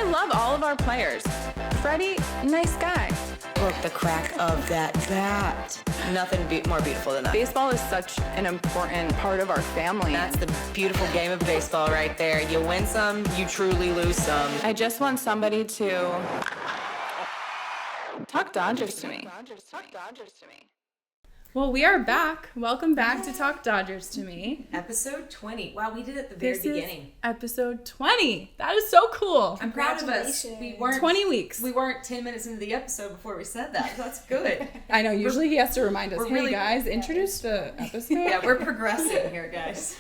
love all of our players. Freddie, nice guy. Look, the crack of that bat. Nothing more beautiful than that. Baseball is such an important part of our family. That's the beautiful game of baseball right there. You win some, you truly lose some. I just want somebody to talk Dodgers to me. Well, we are back. Welcome back to Talk Dodgers to Me. Episode 20. Wow, we did it at the very beginning. Episode 20. That is so cool. I'm proud of us. We weren't 20 weeks. We weren't 10 minutes into the episode before we said that. That's good. I know. Usually he has to remind us, hey really, guys, introduce the episode. Yeah, we're progressing here, guys.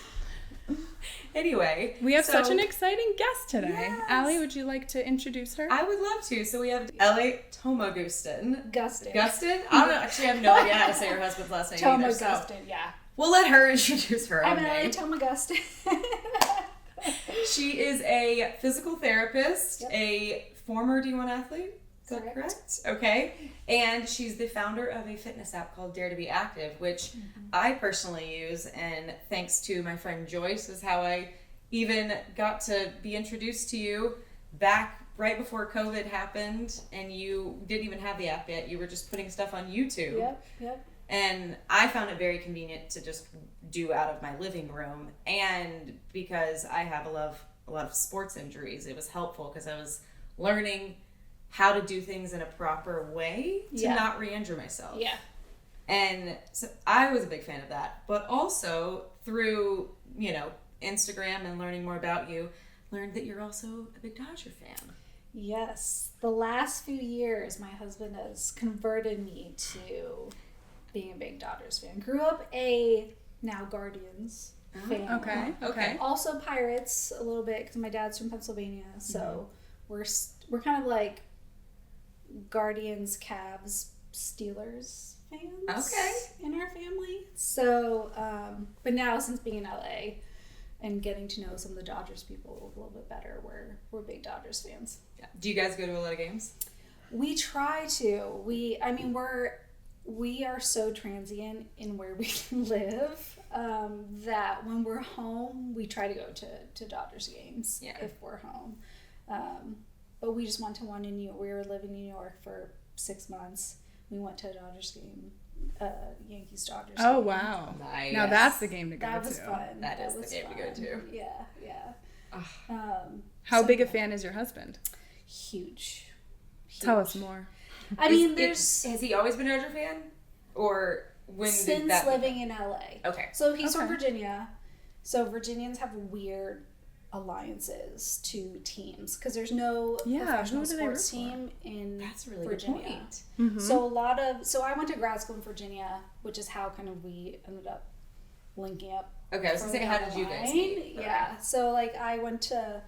Anyway. We have such an exciting guest today. Yes. Allie, would you like to introduce her? I would love to. So we have Thoma Gustin. Gustin. I don't know. Actually, I have no idea how to say her husband's last name Thoma either. Gustin, yeah. We'll let her introduce her own I'm name. Thoma Gustin. She is a physical therapist, Yep. a former D1 athlete. Is that correct? Okay. And she's the founder of a fitness app called Dare to Be Active, which I personally use. And thanks to my friend Joyce is how I even got to be introduced to you back right before COVID happened. And you didn't even have the app yet. You were just putting stuff on YouTube. Yep. And I found it very convenient to just do out of my living room. And because I have a lot of sports injuries, it was helpful because I was learning how to do things in a proper way to not re-injure myself. Yeah. And so I was a big fan of that. But also through, Instagram and learning more about you, learned that you're also a big Dodger fan. Yes. The last few years, my husband has converted me to being a big Dodgers fan. Grew up now Guardians fan. Okay. Also Pirates a little bit because my dad's from Pennsylvania. So we're kind of like Guardians, Cavs, Steelers fans in our family. So, but now since being in LA and getting to know some of the Dodgers people a little bit better, we're big Dodgers fans. Yeah. Do you guys go to a lot of games? We try to. We are so transient in where we live that when we're home, we try to go to Dodgers games if we're home. But we just went to one in New York. We were living in New York for 6 months. We went to a Dodgers game, Yankees-Dodgers Oh, game. wow. Nice. Now that's the game to go to. That was fun. That is the game to go to. Yeah. How big a fan is your husband? Huge. Tell us more. I mean, has he always been a Dodger fan? Or when since did that living in LA. Okay. So he's from Virginia. So Virginians have weird alliances to teams because there's no professional sports team in That's a really Virginia. good point. Mm-hmm. So I went to grad school in Virginia, which is how kind of we ended up linking up. Okay, I was gonna say, how did you guys meet? Yeah. Okay. So I went to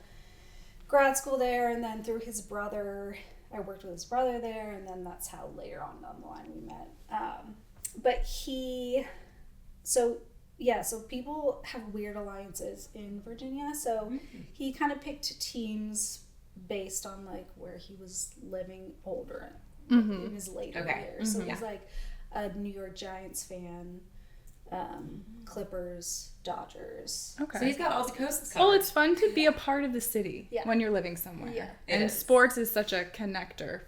grad school there, and then through his brother, I worked with his brother there, and then that's how later on down the line we met. So people have weird alliances in Virginia. So he kind of picked teams based on like where he was living older in his later years. So he's like a New York Giants fan, Clippers, Dodgers. Okay. So he's got all the coasts covered. Well, it's fun to be a part of the city when you're living somewhere. Yeah. And sports is such a connector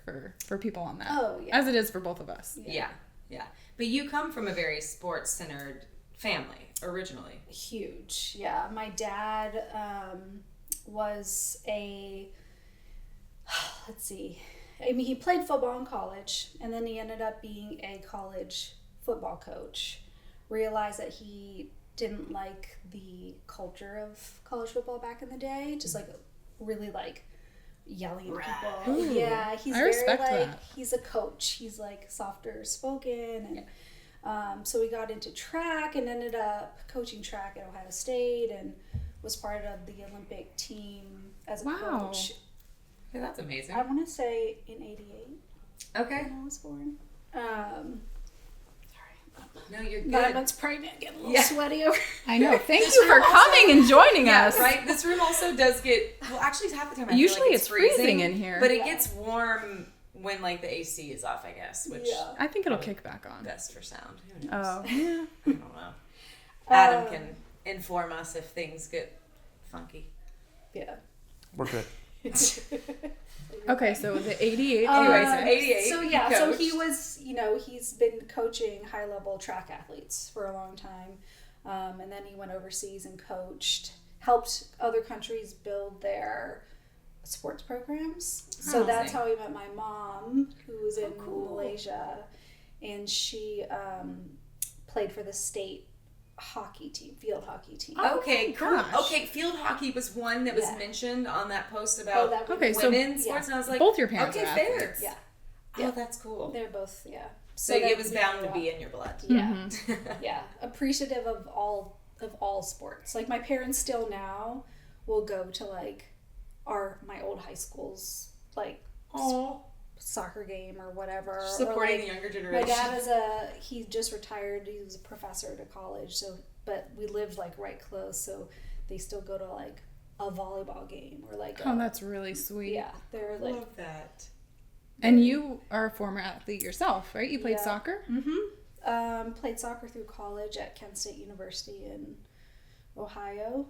for people on that. Oh, yeah. As it is for both of us. Yeah. But you come from a very sports-centered family, originally. Huge. Yeah. My dad was let's see. I mean, he played football in college, and then he ended up being a college football coach. Realized that he didn't like the culture of college football back in the day. Just like really like yelling at people. Ooh, yeah, he's I very respect like that. he's a coach. He's like softer spoken, and so he got into track and ended up coaching track at Ohio State and was part of the Olympic team as a coach. Yeah, that's amazing. I want to say in '88. Okay. When I was born. No, you're good. 9 months pregnant, getting a little sweaty over. I know. Thank you for coming and joining us. Right? This room also does get, well, actually half the time I Usually feel like it's freezing in here. But it gets warm when like the AC is off, I guess, which I think it'll kick back on. best for sound. Who knows? Oh, yeah. I don't know. Adam can inform us if things get funky. Yeah. We're good. Okay, so was it 88? Anyway, so 88. So yeah, so he was, he's been coaching high-level track athletes for a long time. And then he went overseas and helped other countries build their sports programs. So that's how he met my mom, who was in Malaysia. And she played for the state field hockey team. Okay, cool. gosh. Okay, field hockey was one that was mentioned on that post about Okay, women's so sports, and I was like, both your parents okay, are fair. athletes. Yeah. Oh, that's cool. They're both, So it was bound to be in your blood. Yeah. Yeah. Appreciative of all sports. Like, my parents still now will go to like my old high school's like soccer game or whatever. Supporting or, like, the younger generation. My dad he just retired. He was a professor at a college. But we lived like right close, so they still go to like a volleyball game or like. That's really sweet. Yeah, they're like. Love that. And you are a former athlete yourself, right? You played soccer? Mm-hmm. Played soccer through college at Kent State University in Ohio.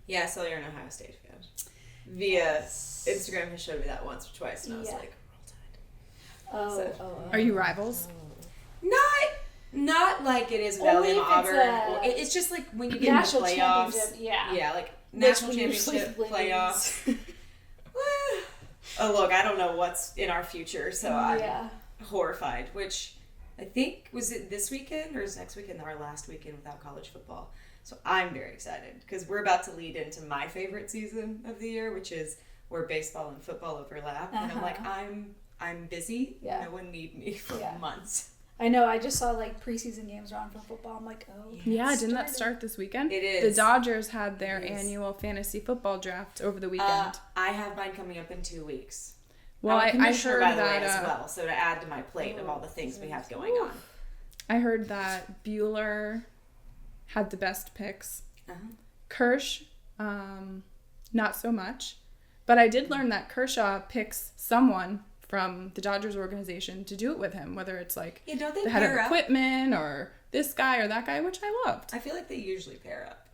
Yeah, I saw you're an Ohio State fan. Via Instagram, he showed me that once or twice, and I was like, roll tide. Are you rivals? Not like it is with Alabama Auburn. It's just like when you get into playoffs. Yeah, like national championship playoffs. Oh, look, I don't know what's in our future, so I'm horrified. Which I think, was it this weekend or is next weekend our last weekend without college football? So I'm very excited because we're about to lead into my favorite season of the year, which is where baseball and football overlap. And I'm like, I'm busy. Yeah. No one need me for months. I know. I just saw like preseason games around for football. I'm like, didn't that start this weekend? It is. The Dodgers had their annual fantasy football draft over the weekend. I have mine coming up in 2 weeks. Well, I'm a commissioner, I heard by the way, that as well. So to add to my plate of all the things we have going on. I heard that Bueller had the best picks. Kirsch, not so much. But I did learn that Kershaw picks someone from the Dodgers organization to do it with him, whether it's like don't they the head of pair up? equipment or this guy or that guy, which I loved. I feel like they usually pair up.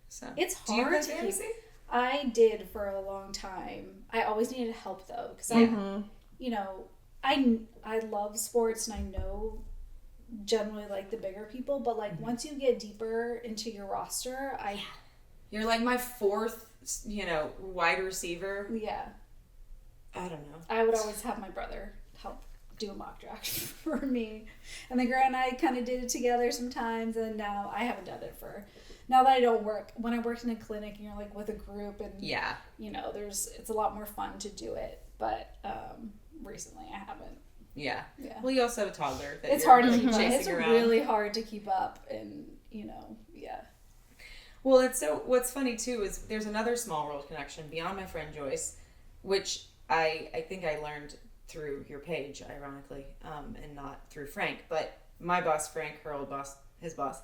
So it's hard do you play to fantasy? I did for a long time. I always needed help though, because I love sports and I know generally like the bigger people, but like once you get deeper into your roster, you're like my fourth, wide receiver. Yeah. I don't know. I would always have my brother help do a mock draft for me. And then Grant and I kind of did it together sometimes, and now I haven't done it now that I don't work. When I worked in a clinic and you're like with a group and it's a lot more fun to do it. But recently I haven't. Yeah. Well, you also have a toddler that it's hard to keep up. chasing It's around. really hard to keep up, and Well, what's funny too is there's another small world connection beyond my friend Joyce, which I think I learned through your page, ironically, and not through Frank. But my boss, Frank, her old boss, his boss,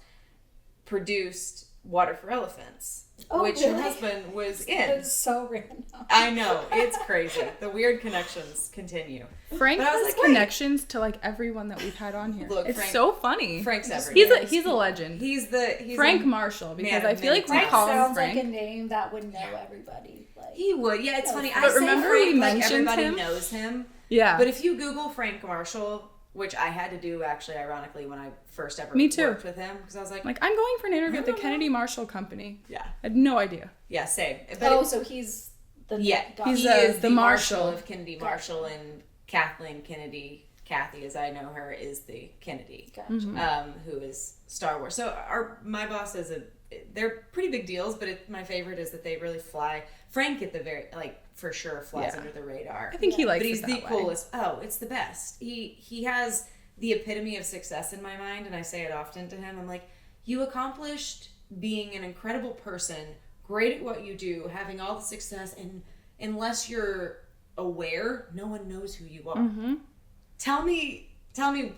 produced Water for Elephants, which really? her husband was in. It's so random. I know, it's crazy. The weird connections continue. Frank But I was has like, connections to like everyone that we've had on here. Look, it's Frank- so funny. Frank's everywhere. He's a legend. He's Frank Marshall, because I feel like we Frank call him sounds Frank. like a name that would know everybody. Like, He would, yeah. It's funny. I But say remember Frank we like mentioned everybody him? knows him. Yeah. But if you Google Frank Marshall, which I had to do actually, ironically, when I first ever Me too. worked with him, because I was like, I'm going for an interview at the don't Kennedy Marshall Company. yeah, I had no idea. yeah, same. But so he's the he He's is the the Marshall Marshall of Kennedy Marshall, and Kathleen Kennedy, Kathy, as I know her, is the Kennedy, who is Star Wars. So my boss they're pretty big deals, but my favorite is that they really fly. Frank at the very, for sure flies under the radar. I think he likes But he's it the that way. coolest. Oh, it's the best. He has the epitome of success in my mind, and I say it often to him. I'm like, you accomplished being an incredible person, great at what you do, having all the success, and unless you're aware, no one knows who you are. Mm-hmm. Tell me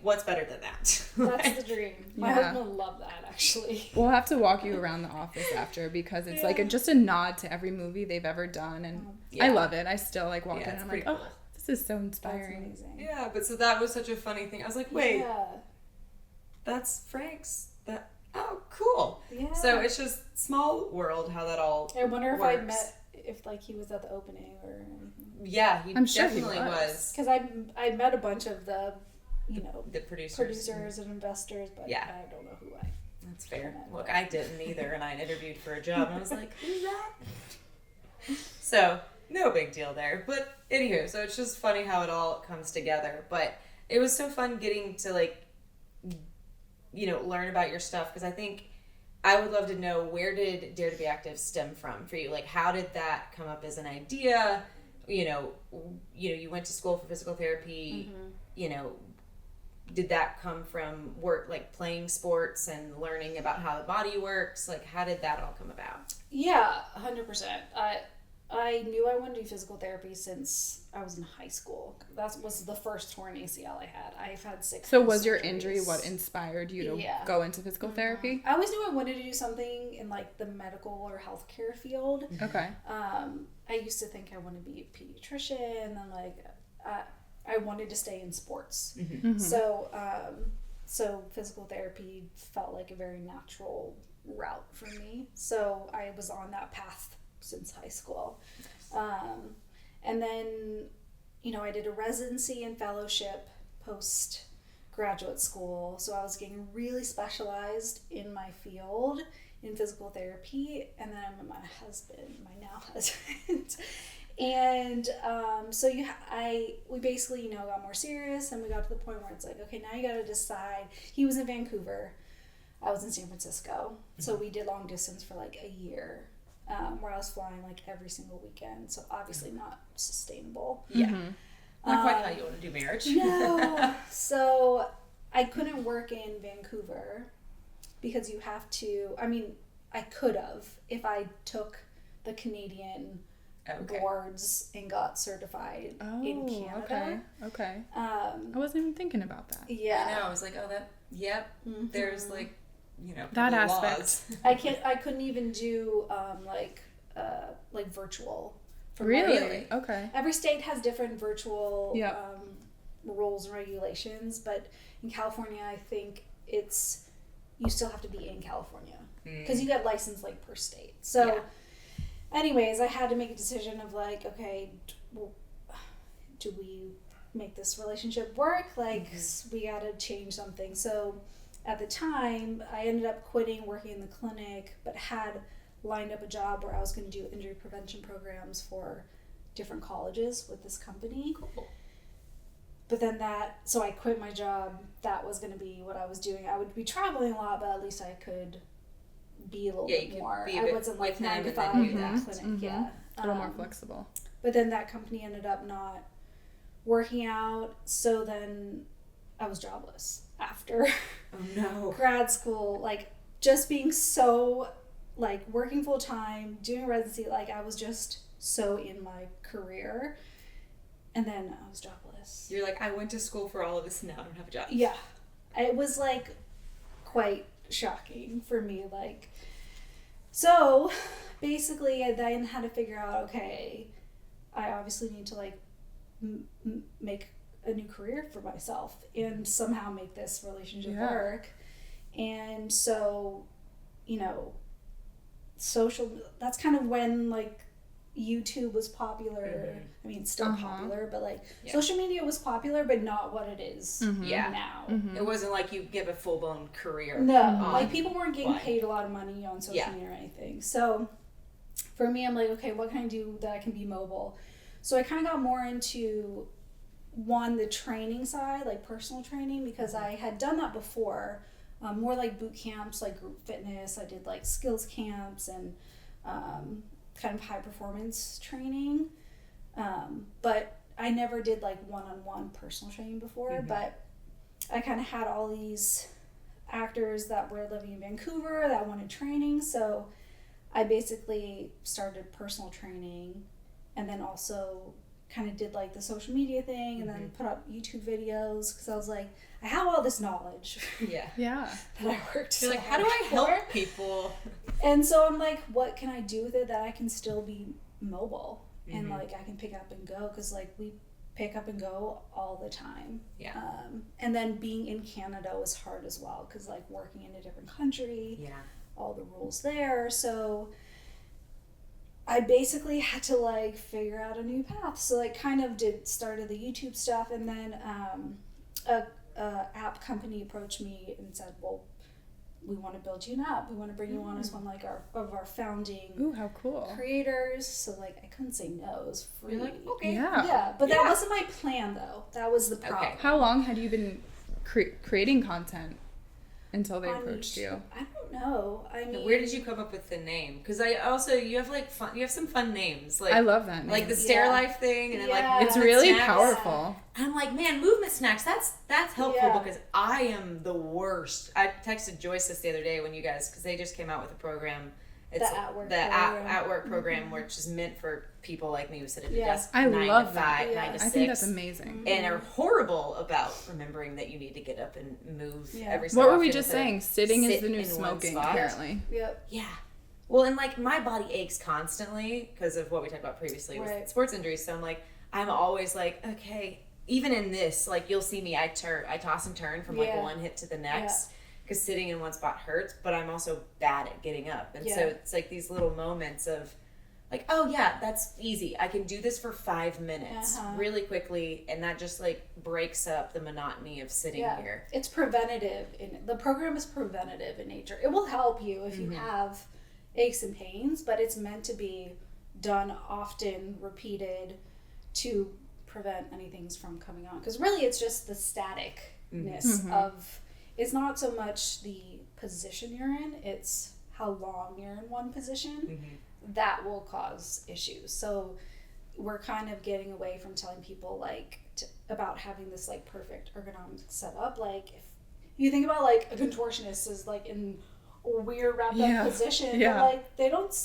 what's better than that. That's the dream. My husband would love that, actually. We'll have to walk you around the office after, because it's like just a nod to every movie they've ever done, and I love it. I still walk in and I'm like, cool. oh, this is so inspiring. That's amazing. Yeah, but so that was such a funny thing. I was like, wait, that's Frank's. Oh, cool. Yeah. So it's just small world how that all I wonder if works. I met if like he was at the opening or anything. Yeah, I'm sure definitely he was. Because I met a bunch of the the producers and investors, but yeah. I don't know who That's fair. Look, I didn't either, and I interviewed for a job, and I was like, who's that? So, no big deal there. But anywho, so it's just funny how it all comes together. But it was so fun getting to, like, learn about your stuff, because I think I would love to know, where did Dare to Be Active stem from for you? Like, how did that come up as an idea? You went to school for physical therapy, did that come from work, like playing sports and learning about how the body works? Like, how did that all come about? Yeah, 100%. I knew I wanted to do physical therapy since I was in high school. That was the first torn ACL I had. I've had 6. So was your injury what inspired you to go into physical therapy? I always knew I wanted to do something in like the medical or healthcare field. Okay. I used to think I wanted to be a pediatrician, and then like I wanted to stay in sports. Mm-hmm. So physical therapy felt like a very natural route for me. So I was on that path since high school. And then, I did a residency and fellowship post graduate school. So I was getting really specialized in my field in physical therapy. And then I met my now husband. And so we basically, got more serious, and we got to the point where it's like, okay, now you got to decide. He was in Vancouver. I was in San Francisco. So we did long distance for like a year, where I was flying like every single weekend. So obviously not sustainable. Yeah. Not quite how you want to do marriage. No. So I couldn't work in Vancouver because you have to, I could have if I took the Canadian boards and got certified in Canada. Okay. I wasn't even thinking about that. Yeah. I know. I was like, mm-hmm. There's like, that aspect. Laws. I couldn't even do like virtual. Really? Okay. Every state has different virtual rules and regulations, but in California, I think you still have to be in California because you get licensed like per state. So. Yeah. Anyways, I had to make a decision of like, okay, well, do we make this relationship work? Like, we got to change something. So at the time, I ended up quitting working in the clinic, but had lined up a job where I was going to do injury prevention programs for different colleges with this company. Cool. But then so I quit my job. That was going to be what I was doing. I would be traveling a lot, but at least I could be a little bit more. I wasn't like 9 to 5 in that clinic. Yeah, a little more flexible. But then that company ended up not working out, so then I was jobless after grad school. Like, just being so like working full time, doing residency. Like, I was just so in my career, and then I was jobless. You're like, I went to school for all of this, and now I don't have a job. Yeah, it was like quite shocking for me. Like, so basically I then had to figure out, okay, I obviously need to like make a new career for myself and somehow make this relationship work. And so, that's kind of when like YouTube was popular. I mean, still popular, but like social media was popular, but not what it is now. It wasn't like you give a full-blown career. No, like people weren't getting paid a lot of money on social media or anything. So for me, I'm like, okay, what can I do that I can be mobile? So I kind of got more into the training side, like personal training, because I had done that before, more like boot camps, like group fitness. I did like skills camps and kind of high performance training, but I never did like one-on-one personal training before. But I kind of had all these actors that were living in Vancouver that wanted training, so I basically started personal training, and then also kind of did like the social media thing, and then put up YouTube videos, because I was like, I have all this knowledge yeah that I worked. You're like, how do I help people? And so I'm like, what can I do with it that I can still be mobile and like I can pick up and go, because like we pick up and go all the time. And then being in Canada was hard as well, because like working in a different country, all the rules there. So I basically had to like figure out a new path. So like kind of started the YouTube stuff, and then a app company approached me and said, well, we want to build you an app. We want to bring you on as one like of our founding Ooh, how cool. creators. So like I couldn't say no. It was free. You're like, okay. Yeah, but that wasn't my plan though. That was the problem. Okay. How long had you been creating content until they On approached you? I don't know. I mean, Where did you come up with the name? Because I also you have like fun. You have some fun names. Like I love that name. like the Stair Life thing, and then like it's movement really snacks. powerful. And I'm like, man, movement snacks. That's helpful Yeah. because I am the worst. I texted Joyce this the other day when you guys, because they just came out with a program. It's The at-work at program. work program, which is meant for people like me who sit at a Yeah. desk I 9 love to that. 5, Yeah. 9 to 6. I think that's amazing. And are horrible about remembering that you need to get up and move every so What were we often just instead of saying? Sitting is sit the new in one smoking, spot. apparently. Yep. Yeah. Well, and like my body aches constantly because of what we talked about previously with Right. sports injuries. So I'm always like, okay, even in this, like you'll see me, I toss and turn from like Yeah. one hip to the next because sitting in one spot hurts, but I'm also bad at getting up. And so it's like these little moments of like, oh yeah, that's easy. I can do this for 5 minutes really quickly. And that just like breaks up the monotony of sitting here. It's preventative. The program is preventative in nature. It will help you if you have aches and pains, but it's meant to be done often, repeated, to prevent anything from coming on. Because really it's just the staticness of, it's not so much the position you're in, it's how long you're in one position that will cause issues. So we're kind of getting away from telling people like about having this like perfect ergonomic setup. Like if you think about like a contortionist is like in a weird wrapped up position, but like they don't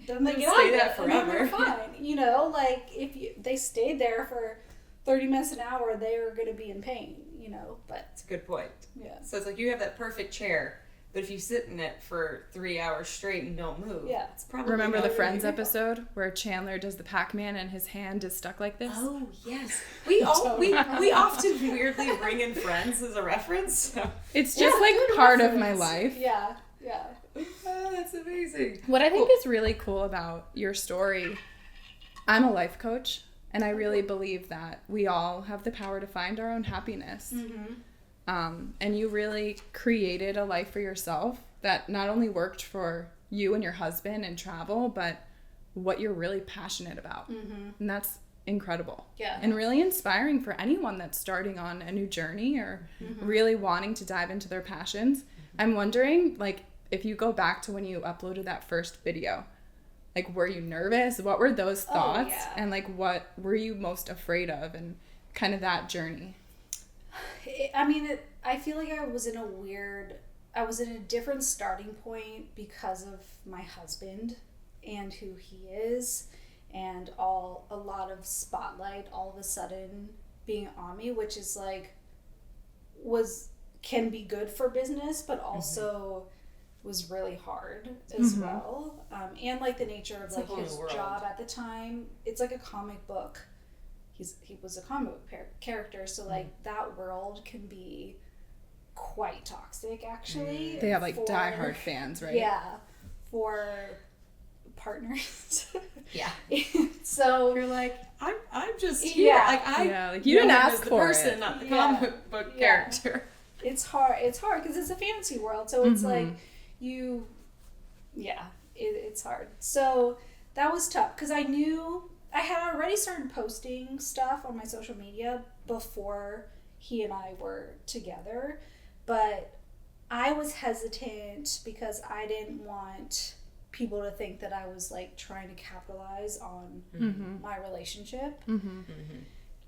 then they get stay out that of it and then they're forever. fine. You know, like if they stayed there for 30 minutes an hour, they are going to be in pain, you know, but That's a good point. yeah. So it's like you have that perfect chair, but if you sit in it for 3 hours straight and don't move, it's probably Remember not the really Friends good. episode where Chandler does the Pac-Man and his hand is stuck like this? Oh yes, we often weirdly bring in Friends as a reference. So. It's just like good part of reference. my life. Yeah. Oh, that's amazing. What I think is really cool about your story, I'm a life coach, and I really believe that we all have the power to find our own happiness. And you really created a life for yourself that not only worked for you and your husband and travel, but what you're really passionate about. And that's incredible. Yeah. And really inspiring for anyone that's starting on a new journey or really wanting to dive into their passions. I'm wondering, like, if you go back to when you uploaded that first video, like, were you nervous? What were those thoughts? And like, what were you most afraid of, and kind of that journey? I feel like I was in a different starting point because of my husband and who he is, and a lot of spotlight all of a sudden being on me, which is like, can be good for business, but also was really hard as well. And like the nature of like his job at the time, it's like a comic book. He was a comic book character, so like that world can be quite toxic actually. They have like diehard fans, right? Yeah, for partners. Yeah. So You're like, I'm just here. Yeah. Like you didn't ask the for person, it. not the comic book character. It's hard because it's a fantasy world, so it's like it's hard. So that was tough because I knew I had already started posting stuff on my social media before he and I were together, but I was hesitant because I didn't want people to think that I was like trying to capitalize on my relationship,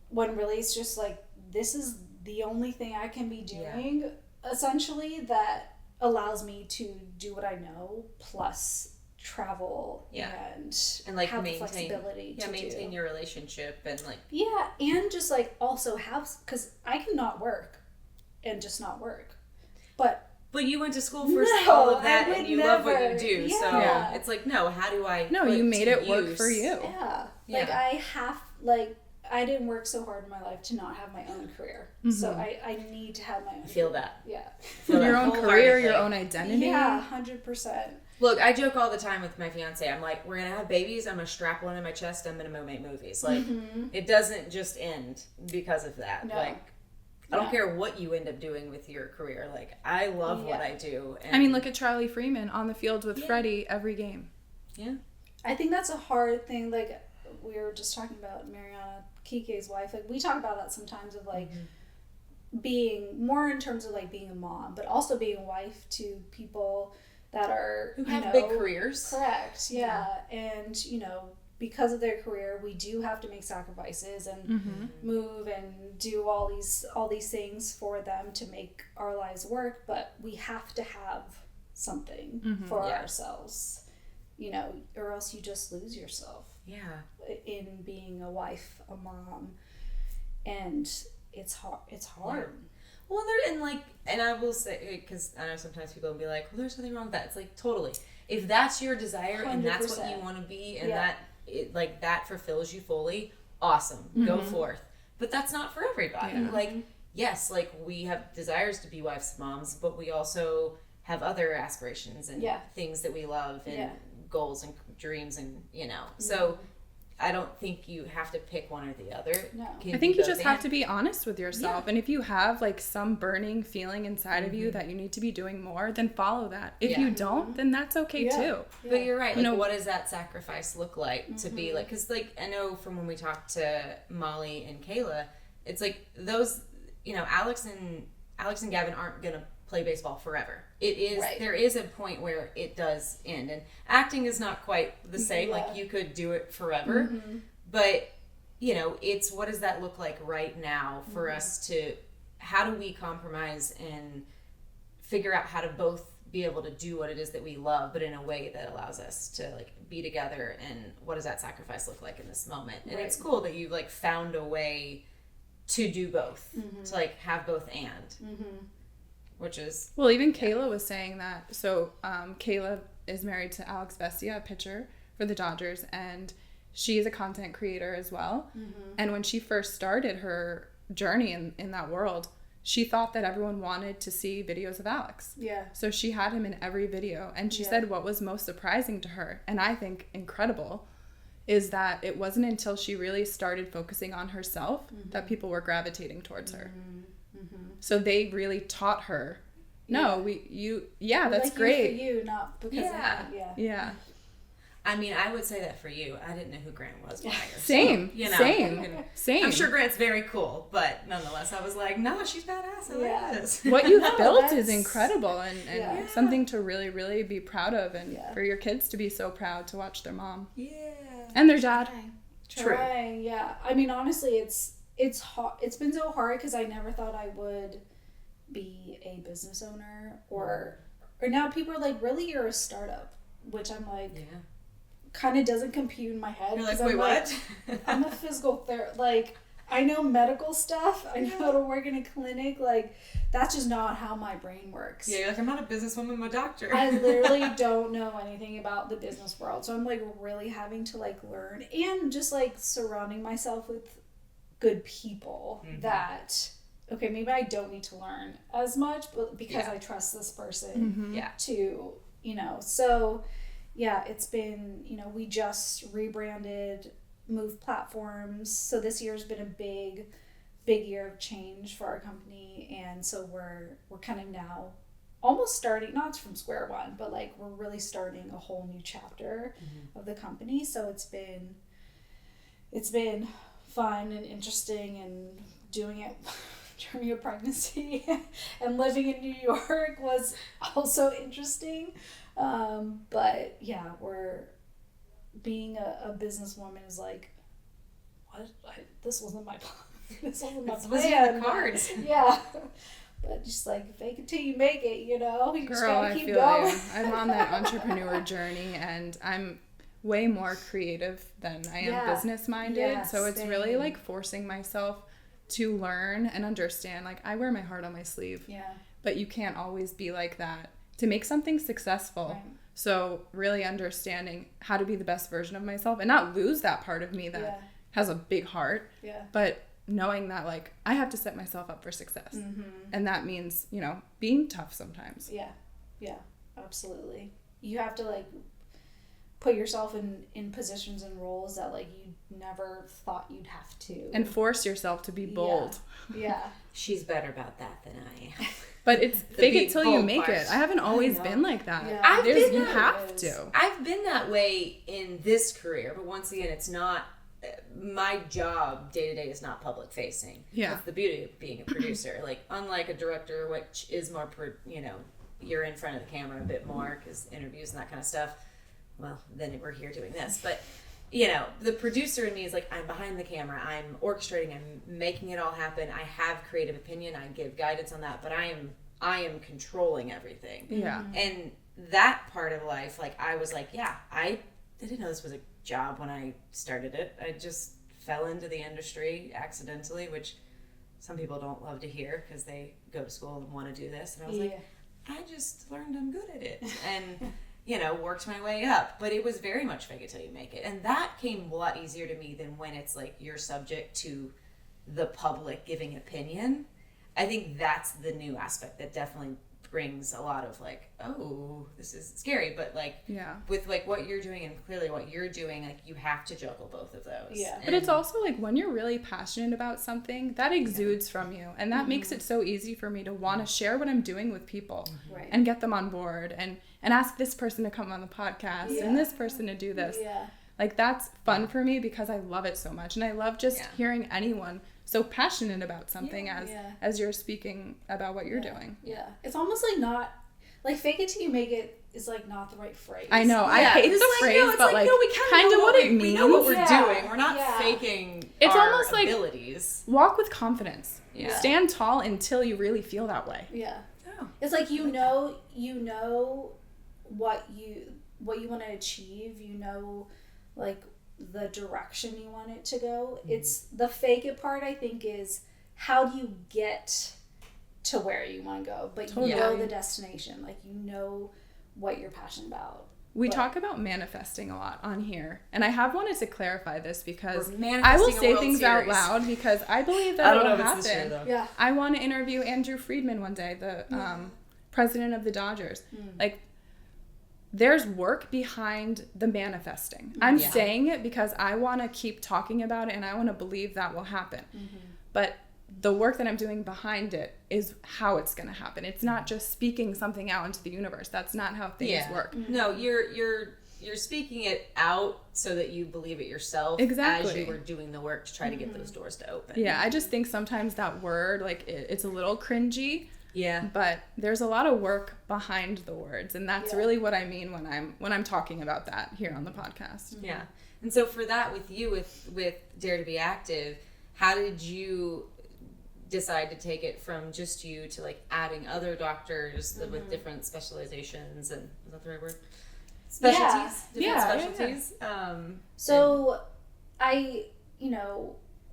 when really it's just like, this is the only thing I can be doing essentially that allows me to do what I know, plus travel and like have maintain the flexibility to maintain do. your relationship and like and just like also have, because I cannot work and just not work, but you went to school for all of that and you love what you do, so it's like, no, how do I you made it work for you. Like I didn't work so hard in my life to not have my own career. So I need to have my own feel career. that Yeah. Your own career, your own identity. Yeah, 100%. Look, I joke all the time with my fiance. I'm like, we're going to have babies. I'm going to strap one in my chest. I'm going to make movies. Like, it doesn't just end because of that. No. Like, I don't care what you end up doing with your career. Like, I love what I do. And I mean, look at Charlie Freeman on the field with Freddie every game. Yeah. I think that's a hard thing. Like, we were just talking about Mariana Kike's wife. Like, we talk about that sometimes of, like, being more in terms of, like, being a mom, but also being a wife to people that are, who have big careers. Correct. Yeah. And, because of their career, we do have to make sacrifices and move and do all these things for them to make our lives work, but we have to have something for ourselves, or else you just lose yourself in being a wife, a mom, and it's hard. Yeah. Well, and I will say, because I know sometimes people will be like, well, there's nothing wrong with that. It's like, totally. If that's your desire 100%. And that's what you want to be, and that fulfills you fully, awesome. Go forth. But that's not for everybody. Yeah. Like, yes, like, we have desires to be wives, moms, but we also have other aspirations and things that we love and goals and dreams and, So I don't think you have to pick one or the other. No. I think you just have to be honest with yourself. Yeah. And if you have, like, some burning feeling inside of you that you need to be doing more, then follow that. If you don't, then that's okay too. Yeah. But you're right. Like, what does that sacrifice look like to be like, because, like, I know from when we talked to Molly and Kayla, it's like those, Alex and Gavin aren't going to play baseball forever. It is there is a point where it does end, and acting is not quite the same. Like, you could do it forever, but it's what does that look like right now for us to, how do we compromise and figure out how to both be able to do what it is that we love, but in a way that allows us to, like, be together, and what does that sacrifice look like in this moment? And it's cool that you've, like, found a way to do both, to, like, have both and which is... Well, even Kayla was saying that. So Kayla is married to Alex Vesia, a pitcher for the Dodgers, and she is a content creator as well. And when she first started her journey in that world, she thought that everyone wanted to see videos of Alex. Yeah. So she had him in every video. And she said what was most surprising to her, and I think incredible, is that it wasn't until she really started focusing on herself that people were gravitating towards her. So they really taught her, that's like great. For you, not because of that. Yeah. I mean, I would say that for you. I didn't know who Grant was prior. Same. I'm sure Grant's very cool, but nonetheless, I was like, no, she's badass. I like this. What you've built is incredible and something to really, really be proud of, and for your kids to be so proud to watch their mom. Yeah. And their dad. Trying, yeah. I mean, honestly, it's hard. It's been so hard because I never thought I would be a business owner or now people are like, really, you're a startup, which I'm like, kind of doesn't compute in my head. You're like, wait, what? I'm a physical therapist. Like, I know medical stuff. I know how to work in a clinic. Like, that's just not how my brain works. Yeah, you're like, I'm not a businesswoman, I'm a doctor. I literally don't know anything about the business world. So I'm, like, really having to, like, learn and just, like, surrounding myself with good people that, okay, maybe I don't need to learn as much, but because I trust this person to, so it's been, we just rebranded, moved platforms. So this year's been a big year of change for our company. And so we're kind of now almost starting, not from square one, but, like, we're really starting a whole new chapter of the company. So it's been fun and interesting, and doing it during a pregnancy and living in New York was also interesting. But yeah, we're being a businesswoman is like, what? This wasn't my plan. This wasn't my plan. Cards. Yeah. But just, like, fake it till you make it, you just gotta keep going. You. I'm on that entrepreneur journey, and I'm way more creative than I am business minded. So it's really, like, forcing myself to learn and understand. Like, I wear my heart on my sleeve. Yeah. But you can't always be like that to make something successful. Right. So really understanding how to be the best version of myself and not lose that part of me that has a big heart. Yeah. But knowing that, like, I have to set myself up for success. And that means, being tough sometimes. Yeah. Yeah. Absolutely. you have to like put yourself in positions and roles that like you never thought you'd have to. And force yourself to be bold. Yeah. She's better about that than I am. But it's fake it till you make part. it. I haven't always been like that. Yeah. You have to. I've been that way in this career, but once again, it's not, my job day to day is not public facing. Yeah. That's the beauty of being a producer. Like, unlike a director, which is more, you're in front of the camera a bit more because interviews and that kind of stuff. Well, then we're here doing this. But, the producer in me is like, I'm behind the camera. I'm orchestrating. I'm making it all happen. I have creative opinion. I give guidance on that. But I am controlling everything. Yeah. And that part of life, like, I was like, yeah, I didn't know this was a job when I started it. I just fell into the industry accidentally, which some people don't love to hear because they go to school and want to do this. And I was like, I just learned I'm good at it. And... worked my way up, but it was very much fake it till you make it. And that came a lot easier to me than when it's like you're subject to the public giving opinion. I think that's the new aspect that definitely brings a lot of like, oh, this is scary. But like, with like what you're doing and clearly what you're doing, like you have to juggle both of those. Yeah. But it's also like when you're really passionate about something, that exudes from you. And that makes it so easy for me to want to share what I'm doing with people and get them on board and ask this person to come on the podcast and this person to do this. Yeah. Like that's fun for me because I love it so much. And I love just hearing anyone so passionate about something as you're speaking about what you're doing. Yeah. It's almost like not, like fake it till you make it is like not the right phrase. I know. I hate the phrase, but like no, we kind of what it means. We know what we're doing. We're not faking it's our almost like abilities. Walk with confidence. Yeah. Stand tall until you really feel that way. Yeah. Oh, it's like you know what you want to achieve, like the direction you want it to go. It's the fake it part, I think, is how do you get to where you want to go, but you know the destination, like what you're passionate about. We talk about manifesting a lot on here, and I have wanted to clarify this because I I will say things out loud because I believe that it'll happen. This year, though. Yeah. I want to interview Andrew Friedman one day, the president of the Dodgers. Like, there's work behind the manifesting. I'm saying it because I want to keep talking about it and I want to believe that will happen. But the work that I'm doing behind it is how it's going to happen. It's not just speaking something out into the universe. That's not how things work. No, you're speaking it out so that you believe it yourself exactly. as you were doing the work to try to get those doors to open. Yeah, I just think sometimes that word, like, it's a little cringy. Yeah. But there's a lot of work behind the words, and that's really what I mean when I'm talking about that here on the podcast. Yeah. And so for that, with you, with Dare to Be Active, how did you decide to take it from just you to like adding other doctors with different specializations, and is that the right word? Specialties? Specialties. Yeah. So I,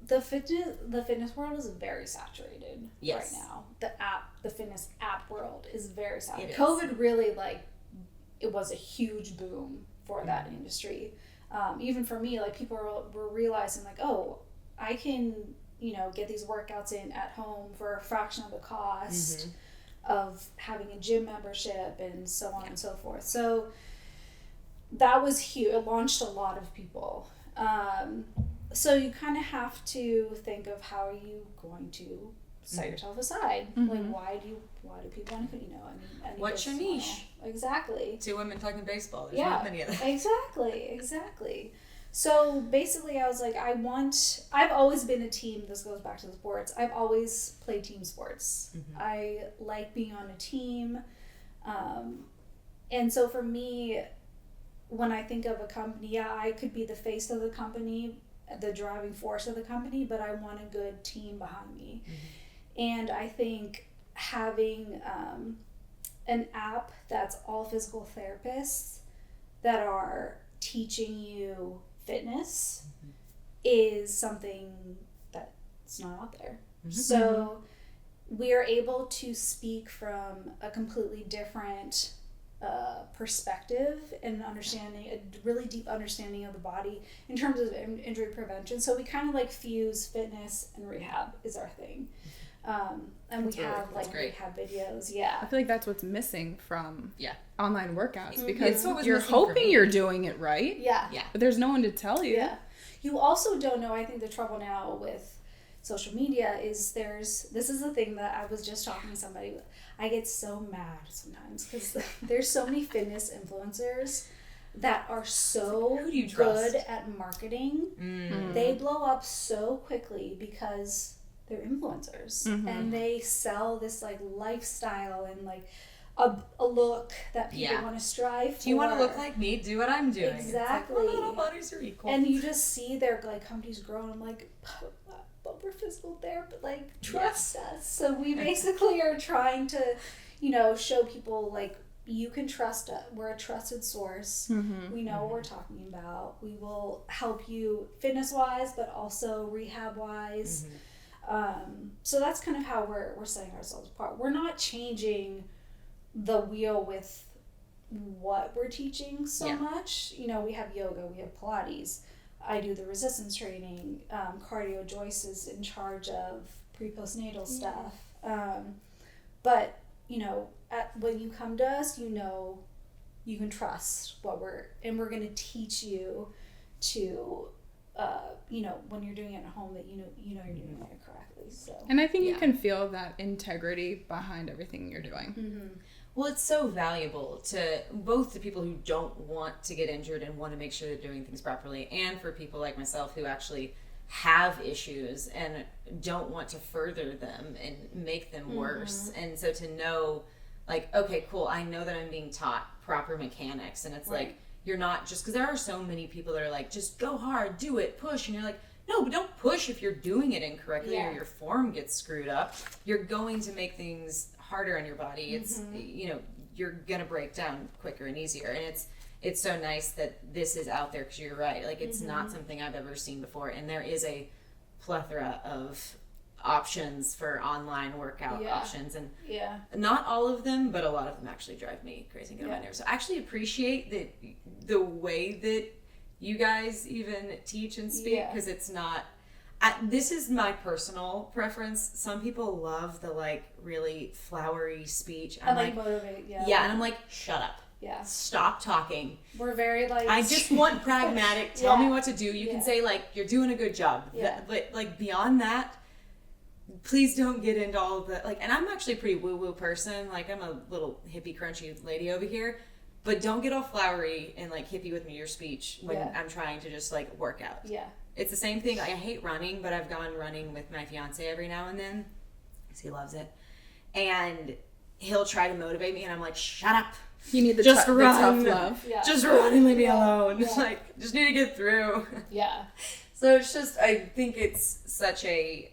the fitness world is very saturated right now. The fitness app world is very saturated. COVID really, it was a huge boom for that industry. Even for me, people were realizing I can, get these workouts in at home for a fraction of the cost of having a gym membership and so on and so forth. So that was huge. It launched a lot of people. So you kind of have to think of how are you going to set yourself aside. Why do people want to, what's your niche? Exactly. 2 women talking baseball. There's not many of them. Exactly. So basically I was like, I've always been a team. This goes back to the sports. I've always played team sports. I like being on a team. And so for me, when I think of a company, I could be the face of the company, the driving force of the company, but I want a good team behind me. And I think having an app that's all physical therapists that are teaching you fitness is something that's not out there. So we are able to speak from a completely different perspective and understanding, a really deep understanding of the body in terms of injury prevention. So we kind of fuse fitness and rehab is our thing. And that's we really have cool. like rehab videos. Yeah. I feel like that's what's missing from online workouts, It's because what was you're missing for hoping me. you're doing it right. Yeah. But there's no one to tell you. Yeah. You also don't know, I think the trouble now with social media is this is the thing that I was just talking to somebody, I get so mad sometimes because there's so many fitness influencers that are so Who do you good trust? at marketing. They blow up so quickly because they're influencers and they sell this like lifestyle and like a look that people want to strive for. Do you want to look like me? Do what I'm doing. Exactly. It's like, little bodies are equal. And you just see their like companies grow, and I'm like, but we're physical there, but like trust us. So we basically are trying to, show people like you can trust us. We're a trusted source. We know what we're talking about. We will help you fitness wise, but also rehab wise. So that's kind of how we're setting ourselves apart. We're not changing the wheel with what we're teaching so much. We have yoga, we have Pilates. I do the resistance training. Cardio, Joyce is in charge of pre-postnatal stuff. But when you come to us, you can trust what we're going to teach you to, when you're doing it at home, that you're doing it correctly. So. And I think you can feel that integrity behind everything you're doing. Well, it's so valuable to both the people who don't want to get injured and want to make sure they're doing things properly, and for people like myself who actually have issues and don't want to further them and make them worse. And so to know, like, okay, cool, I know that I'm being taught proper mechanics, and it's like, you're not just, because there are so many people that are like, just go hard, do it, push, and you're like, no, but don't push if you're doing it incorrectly or your form gets screwed up. You're going to make things harder on your body. It's you're gonna break down quicker and easier, and it's so nice that this is out there, because you're right, like it's not something I've ever seen before, and there is a plethora of options for online workout options, and not all of them, but a lot of them actually drive me crazy and get on my nerves. So I actually appreciate the way that you guys even teach and speak, because it's not this is my personal preference. Some people love the like really flowery speech. I'm like motivate, and I'm like, shut up. Yeah. Stop talking. We're very like, I just want pragmatic. Tell me what to do. You can say like, you're doing a good job. But like beyond that, please don't get into all of the like, and I'm actually a pretty woo-woo person. Like I'm a little hippie crunchy lady over here. But don't get all flowery and like hippie with me your speech when I'm trying to just like work out. Yeah. It's the same thing. I hate running, but I've gone running with my fiance every now and then because he loves it. And he'll try to motivate me, and I'm like, shut up. You need the just run. The tough love. Yeah. Just run and leave me alone. Yeah. Like, just need to get through. Yeah. So it's just, I think it's such a,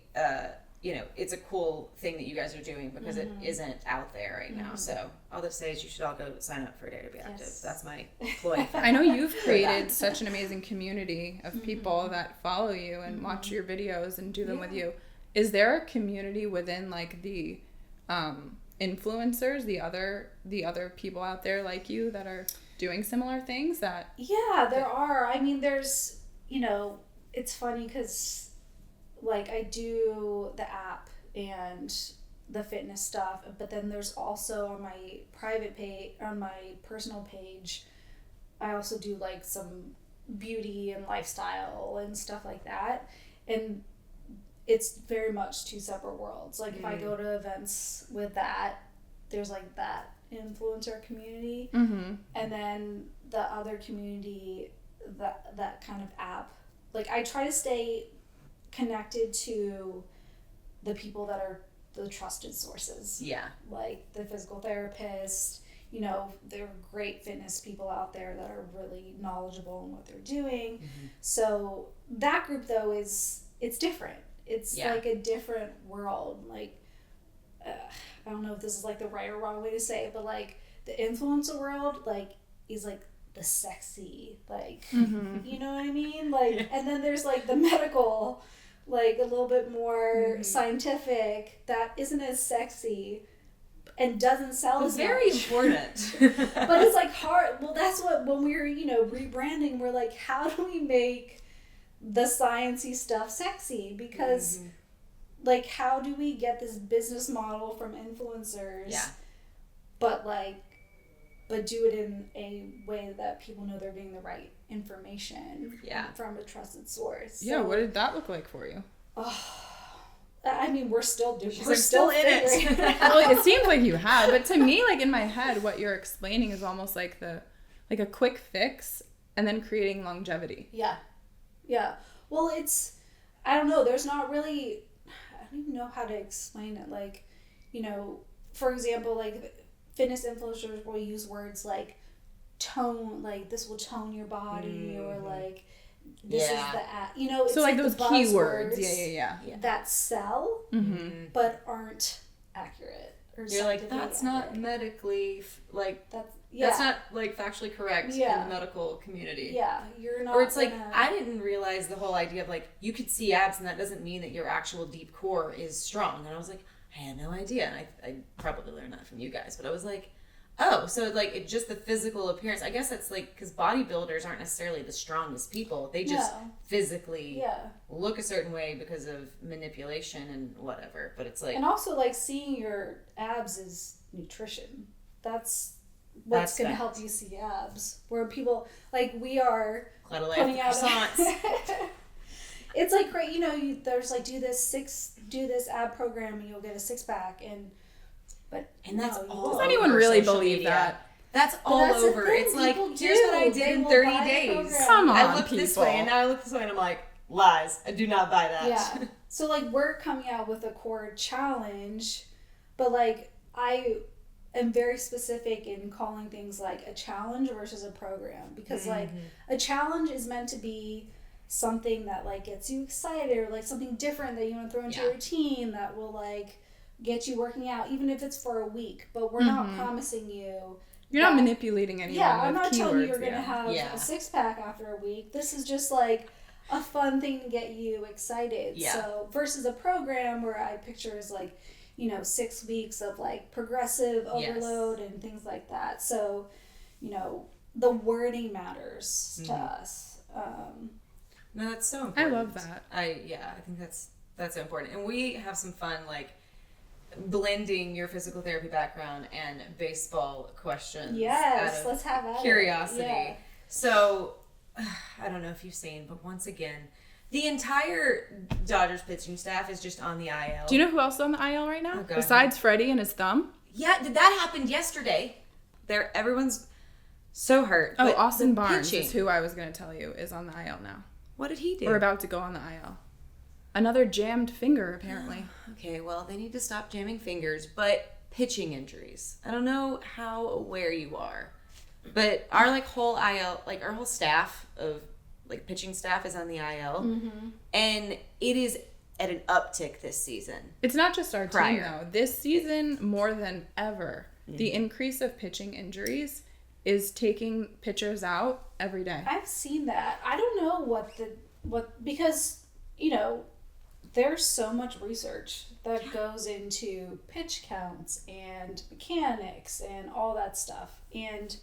it's a cool thing that you guys are doing, because it isn't out there right now. So all this say is you should all go sign up for Dare to Be Active. Yes. That's my ploy. I know you've created such an amazing community of people that follow you and watch your videos and do them with you. Is there a community within like the influencers, the other people out there like you that are doing similar things? There are. I mean, there's, it's funny because like I do the app and the fitness stuff, but then there's also on my private page, on my personal page, I also do like some beauty and lifestyle and stuff like that, and it's very much two separate worlds. Like if I go to events with that, there's like that influencer community, and then the other community, that kind of app. Like I try to stay connected to the people that are the trusted sources. Yeah. Like the physical therapist, there are great fitness people out there that are really knowledgeable in what they're doing. So that group though it's different. It's like a different world. Like, I don't know if this is like the right or wrong way to say it, but like the influencer world, like is like the sexy, like, you know what I mean? Like, and then there's like the medical, like a little bit more scientific, that isn't as sexy and doesn't sell as very much. Important. But it's like hard. Well, that's what, when we were, rebranding, we're like, how do we make the sciencey stuff sexy? Because like, how do we get this business model from influencers? Yeah. But do it in a way that people know they're getting the right information from a trusted source. Yeah, what did that look like for you? I mean, we're still doing. We're still in it. Well, it seems like you have, but to me, like in my head, what you're explaining is almost like a quick fix, and then creating longevity. Yeah. Well, I don't know. There's not really. I don't even know how to explain it. Like, you know, for example, like fitness influencers will use words like tone, like this will tone your body, or like this is the you know, it's so like those keywords that sell but aren't accurate, or you're like, that's not medically that's not like factually correct in the medical community. You're not, or it's like, I didn't realize the whole idea of like you could see abs and that doesn't mean that your actual deep core is strong. And I was like, I had no idea. And I probably learned that from you guys, but I was like, oh, so like it's just the physical appearance. I guess that's like, because bodybuilders aren't necessarily the strongest people. They just physically look a certain way because of manipulation and whatever. But it's like, and also like seeing your abs is nutrition. That's what's going to help you see abs. Where people like we are putting out it's like, great, you know, there's like do this ab program and you'll get a 6-pack, and that's all. Does anyone really believe that? That's all over. It's like, here's what I did in 30 days. Come on, I looked this way and now I look this way and I'm like, lies. I do not buy that. Yeah. So like we're coming out with a core challenge, but like I am very specific in calling things like a challenge versus a program, because like a challenge is meant to be something that like gets you excited, or like something different that you want to throw into your routine that will like get you working out, even if it's for a week. But we're not promising you. You're not manipulating anyone. Yeah, I'm not keywords, telling you you're going to have a 6-pack after a week. This is just like a fun thing to get you excited. Yeah. So versus a program where I picture is like, you know, 6 weeks of like progressive overload and things like that. So, you know, the wording matters to us. No, that's so important. I love that. I think that's so important. And we have some fun, like, blending your physical therapy background and baseball questions. Yes, let's have that. Curiosity. Yeah. So, I don't know if you've seen, but once again, the entire Dodgers pitching staff is just on the IL. Do you know who else is on the IL right now? Besides Freddie and his thumb? Yeah, that happened yesterday. Everyone's so hurt. Oh, Austin Barnes is who I was going to tell you is on the IL now. What did he do? We're about to go on the IL. Another jammed finger, apparently. Okay, well, they need to stop jamming fingers. But pitching injuries. I don't know how aware you are, but our like whole IL, like our whole staff of like pitching staff is on the IL, and it is at an uptick this season. It's not just our team though. This season, more than ever, the increase of pitching injuries is taking pitchers out every day. I've seen that. I don't know because, you know, there's so much research that goes into pitch counts and mechanics and all that stuff. And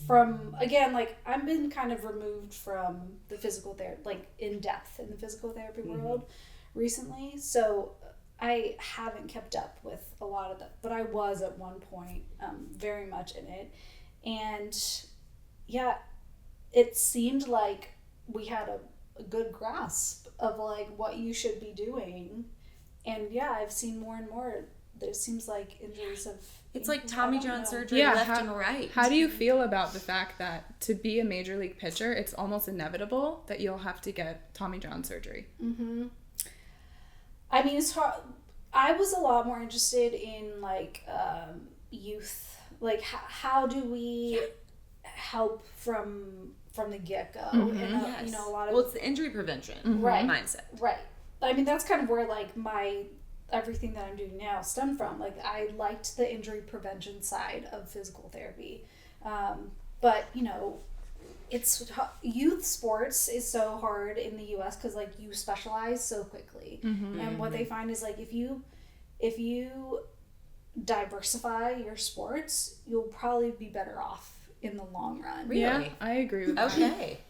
from, again, like, I've been kind of removed from the physical therapy, like, in depth in the physical therapy world recently. So I haven't kept up with a lot of that, but I was at one point very much in it. And yeah, it seemed like we had a good grasp of like what you should be doing. And yeah, I've seen more and more. There seems like injuries have... It's like Tommy John surgery left and right. How do you feel about the fact that to be a major league pitcher, it's almost inevitable that you'll have to get Tommy John surgery? I mean, it's hard. I was a lot more interested in like youth. Like, how do we help from the get-go? And, you know, a lot of... Well, it's the injury prevention mindset. Right. I mean, that's kind of where, like, everything that I'm doing now stemmed from. Like, I liked the injury prevention side of physical therapy. But, you know, youth sports is so hard in the U.S. because, like, you specialize so quickly. And what they find is, like, if you diversify your sports, you'll probably be better off in the long run. Really? Yeah, I agree with that. Okay.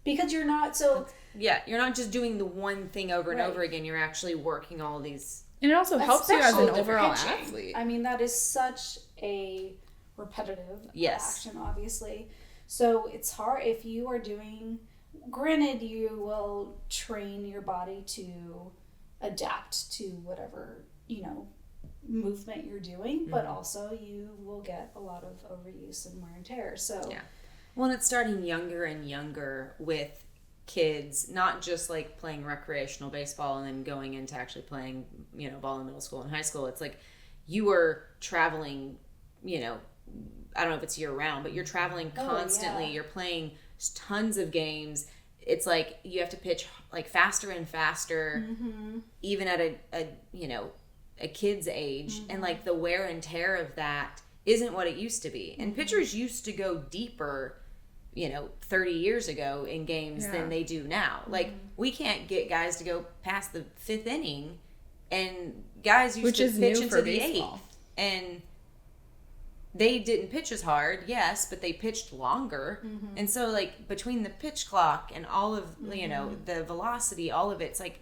Because you're not, so you're not just doing the one thing over and over again. You're actually working all these. And it also helps you as an overall athlete. I mean, that is such a repetitive action, obviously. So it's hard if you are doing, granted, you will train your body to adapt to whatever, movement you're doing, but also you will get a lot of overuse and wear and tear. So, well, and it's starting younger and younger with kids, not just like playing recreational baseball and then going into actually playing, ball in middle school and high school. It's like you are traveling, I don't know if it's year round, but you're traveling constantly. You're playing tons of games. It's like you have to pitch like faster and faster, even at a kid's age. And like the wear and tear of that isn't what it used to be. And pitchers used to go deeper, 30 years ago in games than they do now. Like we can't get guys to go past the 5th inning, and guys used to pitch into the 8th. And they didn't pitch as hard, yes, but they pitched longer. And so like between the pitch clock and all of, the velocity, all of it's like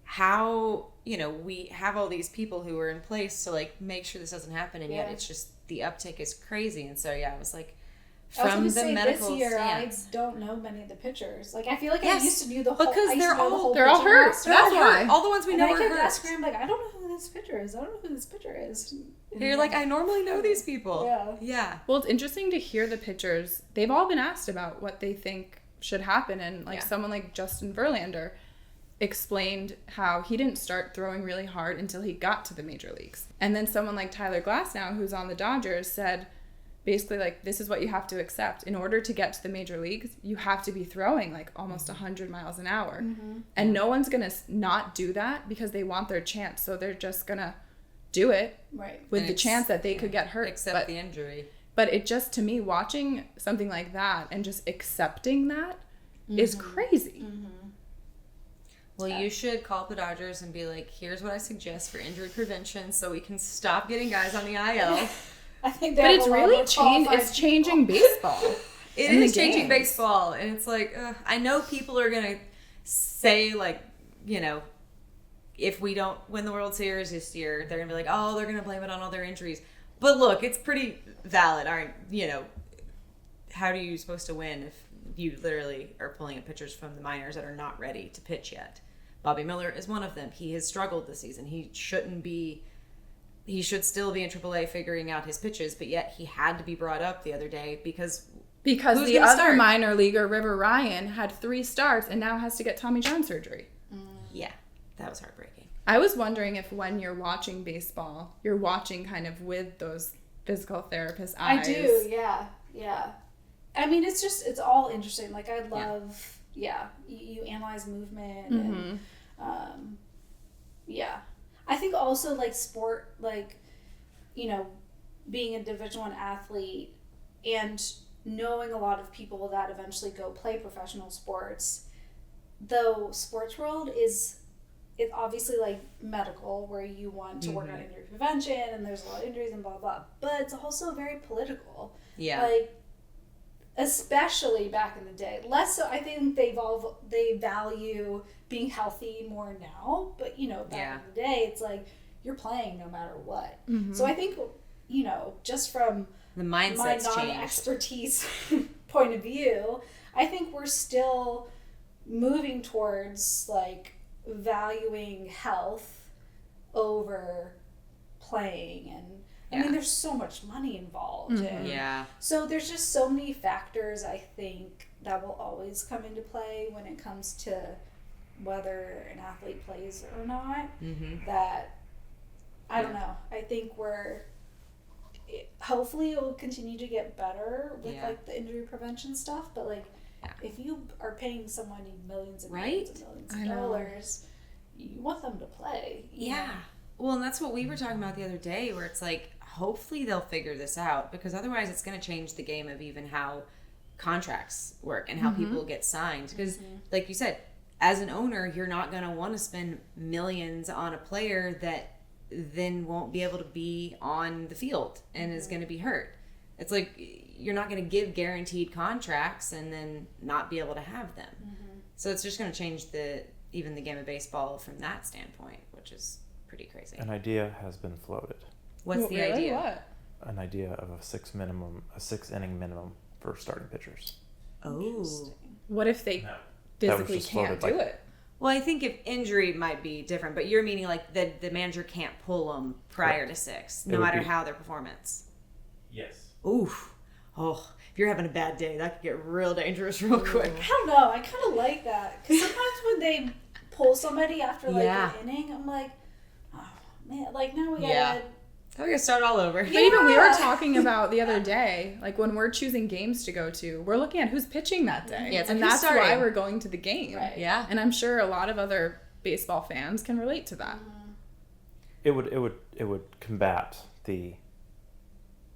how, we have all these people who are in place to like make sure this doesn't happen. And yet it's just the uptick is crazy. And so, I was like, from the medical this year, stance. I don't know many of the pitchers. Like I feel like I used to do the whole because they're all hurt. That's why all the ones we know are hurt. I kept asking, I'm like, I don't know who this pitcher is. I don't know who this pitcher is. And you're like, I normally know these people. Yeah. Well, it's interesting to hear the pitchers. They've all been asked about what they think should happen, and like someone like Justin Verlander explained how he didn't start throwing really hard until he got to the major leagues. And then someone like Tyler Glasnow, who's on the Dodgers, said basically like, this is what you have to accept. In order to get to the major leagues, you have to be throwing like almost 100 miles an hour. And no one's going to not do that because they want their chance. So they're just going to do it with and the chance that they could get hurt. Accept the injury. But it just, to me, watching something like that and just accepting that is crazy. Well, you should call the Dodgers and be like, here's what I suggest for injury prevention so we can stop getting guys on the IL. I think but it's really changing baseball. It is changing baseball. And it's like, I know people are going to say like, if we don't win the World Series this year, they're going to be like, oh, they're going to blame it on all their injuries. But look, it's pretty valid. How are you supposed to win if you literally are pulling up pitchers from the minors that are not ready to pitch yet? Bobby Miller is one of them. He has struggled this season. He should still be in AAA figuring out his pitches, but yet he had to be brought up the other day because the other minor leaguer, River Ryan, had 3 starts and now has to get Tommy John surgery. Yeah, that was heartbreaking. I was wondering if when you're watching baseball, you're watching kind of with those physical therapist eyes. I do, yeah. I mean, it's all interesting. Like, I love, you analyze movement and, I think also, like, sport, like, being a Division I athlete and knowing a lot of people that eventually go play professional sports, though sports world it's obviously, like, medical, where you want to work on injury prevention, and there's a lot of injuries and blah, blah, but it's also very political. Yeah. Like, especially back in the day. Less so, I think they value being healthy more now, but, back in the day, it's like, you're playing no matter what. So I think, just from the mindset's my non-expertise point of view, I think we're still moving towards, like, valuing health over playing. And I mean, there's so much money involved. And so there's just so many factors, I think, that will always come into play when it comes to whether an athlete plays or not, that I don't know. I think hopefully it will continue to get better with like the injury prevention stuff, but like if you are paying someone millions and millions and millions of dollars, you want them to play. Yeah. Well, and that's what we were talking about the other day, where it's like, hopefully they'll figure this out, because otherwise it's going to change the game of even how contracts work and how people get signed. Because like you said, as an owner, you're not going to want to spend millions on a player that then won't be able to be on the field and is going to be hurt. It's like, you're not going to give guaranteed contracts and then not be able to have them. So it's just going to change even the game of baseball from that standpoint, which is pretty crazy. An idea has been floated. What's the idea? What? An idea of a 6-inning minimum for starting pitchers. Oh. What if they physically can't do it? Well, I think if injury might be different, but you're meaning like the manager can't pull them prior to 6, no matter how their performance. Yes. Oof. Oh, if you're having a bad day, that could get real dangerous real quick. I don't know. I kind of like that. Because sometimes when they pull somebody after like an inning, I'm like, oh man, like now we gotta. We gotta start all over. But even we were talking about the other day, like when we're choosing games to go to, we're looking at who's pitching that day. Yeah, and that's why we're going to the game. Right. Yeah. And I'm sure a lot of other baseball fans can relate to that. It would combat the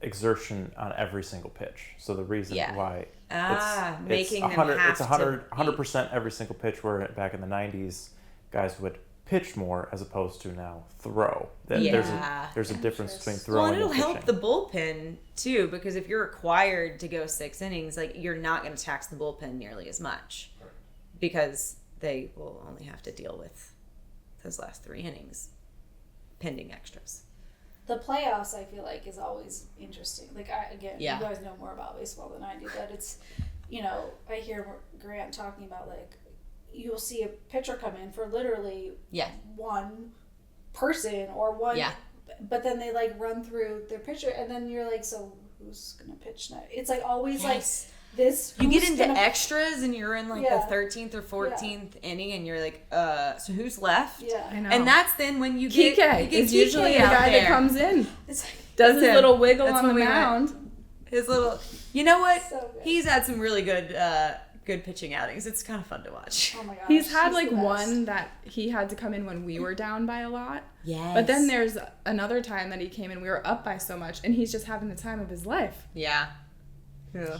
exertion on every single pitch. So the reason why making them it's 100% every single pitch, where back in the 90s guys would pitch more as opposed to now throw. There's a difference between throwing and pitching. Well, it'll help the bullpen too, because if you're required to go 6 innings, like you're not going to tax the bullpen nearly as much, because they will only have to deal with those last 3 innings pending extras. The playoffs, I feel like, is always interesting. Like, you guys know more about baseball than I do, but it's, I hear Grant talking about, like, you'll see a pitcher come in for literally one person or one, but then they, like, run through their pitcher, and then you're like, so who's going to pitch next? It's, like, always, like, this. You get into extras, and you're in, like, the 13th or 14th inning, and you're like, so who's left? Yeah. I know. And that's then when you get Kike is usually the guy that comes in. It's like, does his little wiggle on the when we mound. His little, you know what? So good. He's had some really good pitching outings. It's kind of fun to watch. oh my gosh. He's had the like best. one that he had to come in when we were down by a lot. Yes. But then there's another time that he came in, we were up by so much, and he's just having the time of his life. Yeah.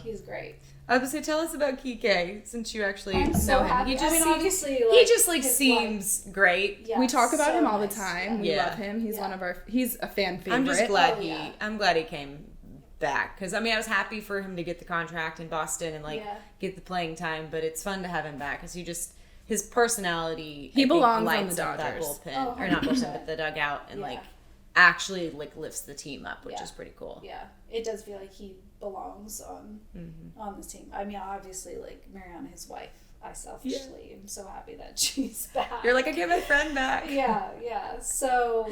He's great. I was going to say, tell us about Kike, since you actually I'm know so him. happy. Obviously, like, he just his seems great. Yeah, We talk about so him all nice. the time. We love him. He's he's a fan favorite. I'm just glad Oh, I'm glad he came back, because I was happy for him to get the contract in Boston and get the playing time, but it's fun to have him back, because his personality, He belongs lights on the up that Dodgers. bullpen, or not bullpen, but the dugout, and actually lifts the team up, which is pretty cool. Yeah, it does feel like he belongs on this team. Obviously, like Mariana, his wife, I selfishly am so happy that she's back. You're like, I get my friend back. Yeah. So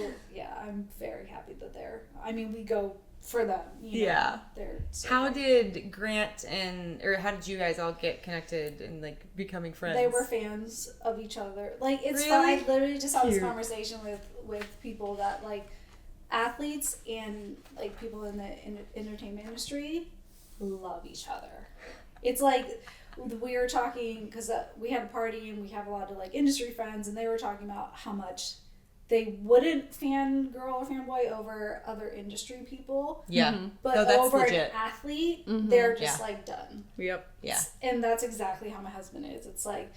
I'm very happy that they're. We go for them. They're. So How great. did Grant how did you guys all get connected and like becoming friends? They were fans of each other. Like, it's Really? fun. I literally just had this Cute. conversation with people that, like, athletes and, like, people in the entertainment industry love each other. It's like, we were talking, because we had a party and we have a lot of, like, industry friends, and they were talking about how much they wouldn't fangirl or fanboy over other industry people. Yeah. But No, that's over legit. an athlete, they're just, Yeah. like, done. Yep. Yeah. And that's exactly how my husband is. It's like,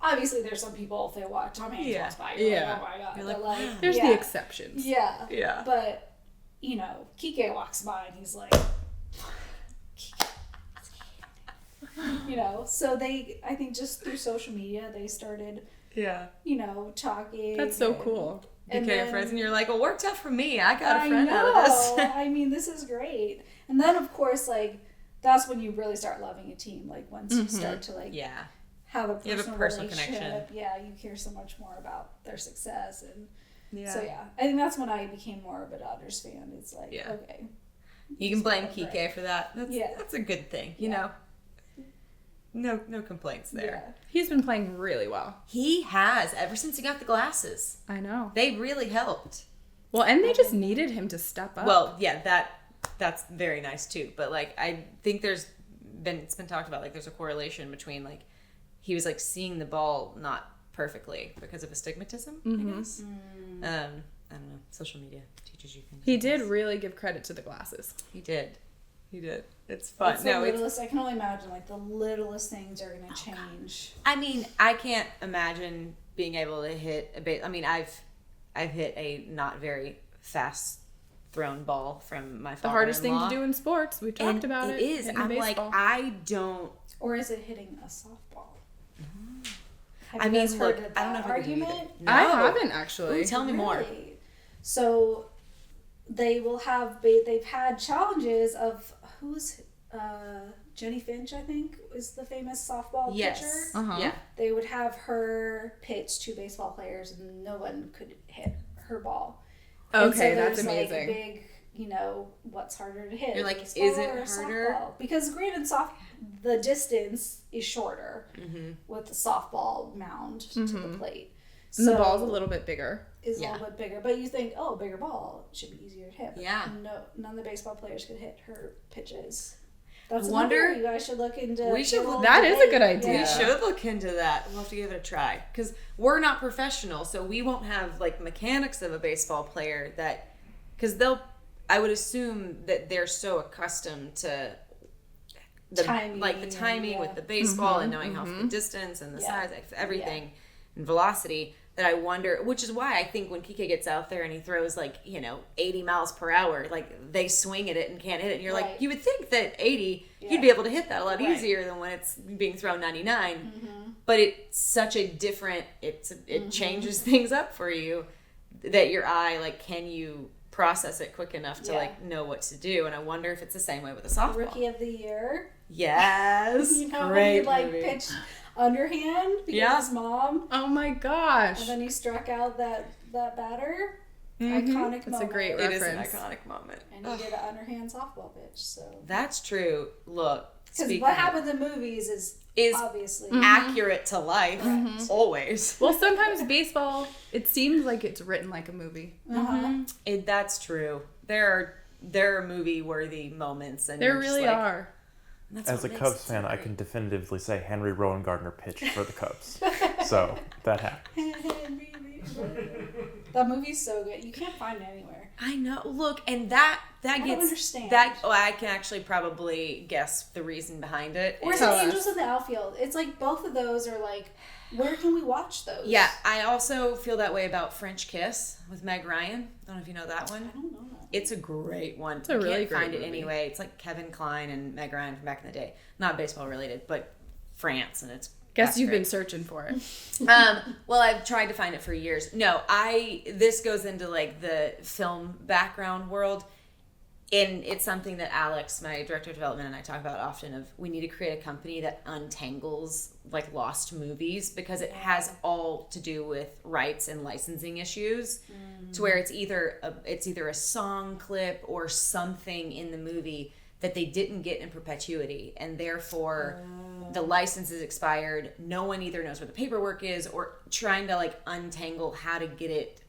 obviously there's some people, if they walk, Tom Hanks walks by, you're like, oh my God. You're But, like, wow. There's the exceptions. Yeah. Yeah. But, Kike walks by and he's like, so I think just through social media, they started, Yeah. talking. That's so cool. Became friends, and you're like, well, worked out for me. I got a friend out of this. This is great. And then, of course, like, that's when you really start loving a team. Like, once you start to, like, Yeah. have a You have a personal personal relationship. connection. Yeah, you hear so much more about their success. And Yeah. so, I think that's when I became more of a Dodgers fan. It's like, okay. You can blame Right. Kike for that. That's a good thing, you know. No complaints there. Yeah. He's been playing really well. He has, ever since he got the glasses. I know. They really helped. Well, and they just needed him to step up. Well, yeah, that's very nice too. But like, I think it's been talked about, like, there's a correlation between, like, he was like seeing the ball not perfectly because of astigmatism, I guess. I don't know. Social media teaches you things. He did really give credit to the glasses. He did. It's fun. It's the littlest, I can only imagine, like, the littlest things are going to change. I can't imagine being able to hit a base. I've hit a not very fast thrown ball from my father-in-law. The hardest thing to do in sports. We've talked about it. It is. in I'm like, baseball. I don't. Or is it hitting a softball? Have you guys heard of I don't know that if I could do argument? either. No. I haven't actually. Ooh, tell me more. So they've had challenges of who's Jenny Finch, I think, is the famous softball pitcher. Uh-huh. Yeah. They would have her pitch to baseball players, and no one could hit her ball. Okay, and so that's there's, amazing. Like, a big, what's harder to hit? You're like, baseball is it or harder? softball? Because granted, the distance is shorter with the softball mound to the plate. And the ball's a little bit bigger. Is a little bit bigger, but you think, bigger ball should be easier to hit. But yeah. No, none of the baseball players could hit her pitches. That's I wonder. You guys should look into. That is a good idea. We should look into that. We'll have to give it a try because we're not professional, so we won't have like mechanics of a baseball player that. Because I would assume that they're so accustomed to the timing with the baseball and knowing how the distance and the size, everything, and velocity. That I wonder, which is why I think when Kike gets out there and he throws 80 miles per hour, like they swing at it and can't hit it, and you're like, you would think that 80, you'd be able to hit that a lot easier than when it's being thrown 99. But it's such a different, it changes things up for you that your eye, can you process it quick enough to know what to do? And I wonder if it's the same way with a softball. Rookie of the Year. Yes, great movie. Pitched underhand because his mom. Oh my gosh! And then he struck out that batter. Iconic moment. It's a great reference. It is an iconic moment. And he did an underhand softball pitch. So that's true. Look, because what happens in movies is obviously accurate to life always. Well, sometimes baseball, it seems like it's written like a movie. That's true. There are movie-worthy moments, and there really are. As a Cubs fan, I can definitively say Henry Rowan Gardner pitched for the Cubs. So that happened. That movie's so good. You can't find it anywhere. I know. Look, and that I gets don't understand. that. Oh, I can actually probably guess the reason behind it. Or is it Angels in the Outfield? It's like both of those are like, where can we watch those? Yeah, I also feel that way about French Kiss with Meg Ryan. I don't know if you know that one. I don't know that. It's a great one. It's a really great find movie. it anyway. It's like Kevin Kline and Meg Ryan from back in the day. Not baseball related, but France, and it's. Guess you've been searching for it. Well, I've tried to find it for years. No, this goes into the film background world, and it's something that Alex, my director of development, and I talk about often. Of we need to create a company that untangles lost movies because it has all to do with rights and licensing issues, to where it's either a song clip or something in the movie that they didn't get in perpetuity, and therefore the license is expired. No one either knows where the paperwork is or trying to untangle how to get it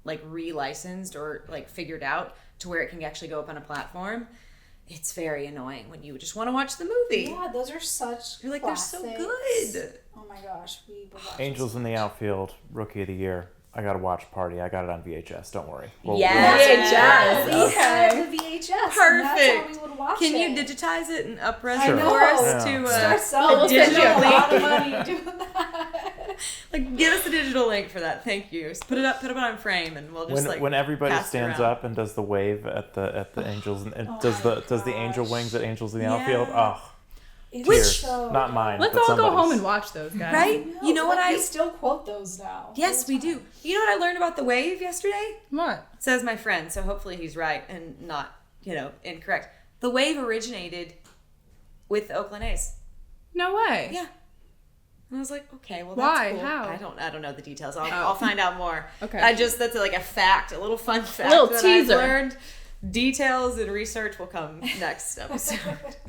relicensed or figured out to where it can actually go up on a platform. It's very annoying when you just want to watch the movie. Yeah, those are such You're classics. they're so good. Oh my gosh, we would watch Angels in the Outfield, Rookie of the Year. I got a watch party. I got it on VHS. Don't worry. Yes. We had the VHS. Perfect. And that's how we would watch Can you it. digitize it and upres I it know. for us to Start selling a a digital lot of link? money doing that. Give us a digital link for that. Thank you. Just put it up on frame, and we'll just when everybody pass it stands around. up and does the wave at the Angels and does the angel wings at Angels in the Outfield. Oh, cheers. So Not mine. Let's but all go somebody's. home and watch those guys. Right? You know what we still quote those now. Yes, we do. You know what I learned about the wave yesterday? What? Says my friend, so hopefully he's right and not, incorrect. The wave originated with the Oakland A's. No way. Yeah. And I was like, okay, well, Why? that's cool. How? I don't know the details. I'll find out more. Okay. That's a fact, a little fun fact. Little that teaser. I've learned. Details and research will come next episode.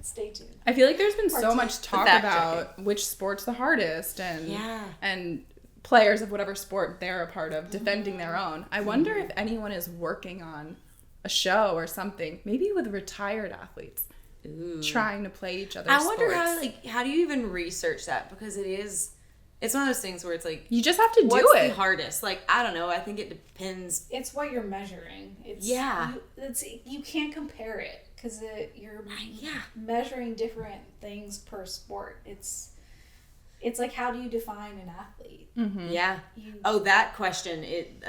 Stay tuned. I feel like there's been so Part much two. talk Fact about which sport's the hardest and Yeah. and players of whatever sport they're a part of defending their own. I wonder if anyone is working on a show or something, maybe with retired athletes. Ooh. Trying to play each other's I wonder sports. how do you even research that? Because it's one of those things where it's You just have to do what's it. the hardest? I don't know. I think it depends. It's what you're measuring. Yeah. You can't compare it because you're measuring different things per sport. It's like, how do you define an athlete? Mm-hmm. Yeah. That question,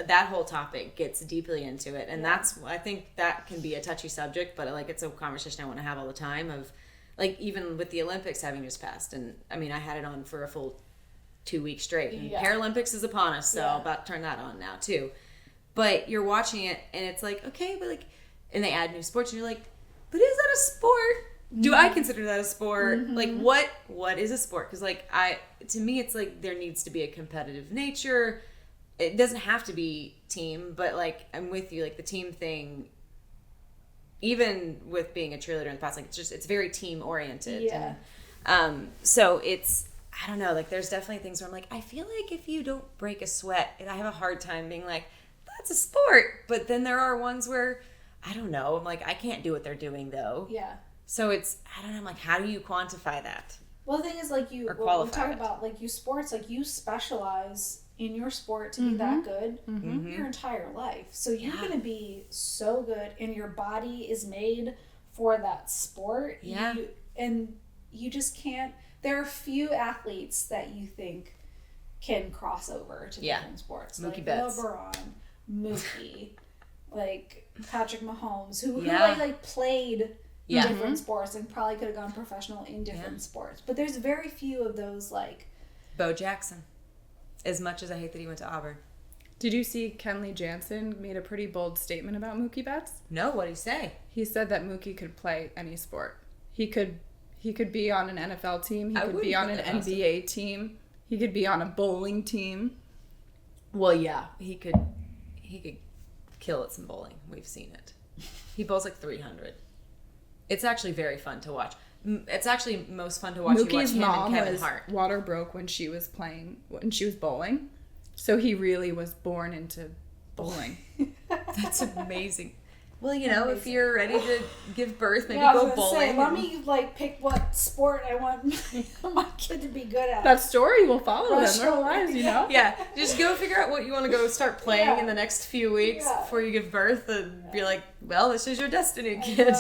that whole topic gets deeply into it. And I think that can be a touchy subject, but it's a conversation I want to have all the time of even with the Olympics having just passed. And I mean, I had it on for a full 2 weeks straight. And Paralympics is upon us, so about to turn that on now too. But you're watching it and it's like, okay, but like, and they add new sports and you're like, but is that a sport? Do I consider that a sport? Like what is a sport? Because like to me it's like there needs to be a competitive nature. It doesn't have to be team, but like I'm with you, like the team thing, even with being a cheerleader in the past, like it's very team oriented. Yeah. And, so it's, I don't know, like there's definitely things where I'm like, I feel like if you don't break a sweat, and I have a hard time being like, that's a sport. But then there are ones where, I don't know, I'm like, I can't do what they're doing though. Yeah. So it's, I don't know, I'm like, how do you quantify that? Well, the thing is, like, we talk about, like, you sports, like, you specialize in your sport to be that good your entire life. So you're going to be so good, and your body is made for that sport. Yeah. And you just can't, there are few athletes that you think can cross over to different sports. Mookie like Betts. LeBron, Mookie, like Patrick Mahomes, who like played different sports and probably could have gone professional in different sports. But there's very few of those, like... Bo Jackson. As much as I hate that he went to Auburn. Did you see Kenley Jansen made a pretty bold statement about Mookie Betts? No, what'd he say? He said that Mookie could play any sport. He could be on an NFL team. He could be on an NBA team. He could be on a bowling team. Well, yeah. He could kill at some bowling. We've seen it. He bowls like 300. It's actually very fun to watch. It's actually most fun to watch. Mookie's him mom and Kevin was Hart. water broke when she was bowling. So he really was born into bowling. That's amazing. Well, you know, if you're ready to give birth, maybe go bowling. Let me like pick what sport I want my kid to be good at. That story will follow them their whole lives, you know? Yeah, just go figure out what you want to go start playing in the next few weeks before you give birth, and be like, well, this is your destiny, kid.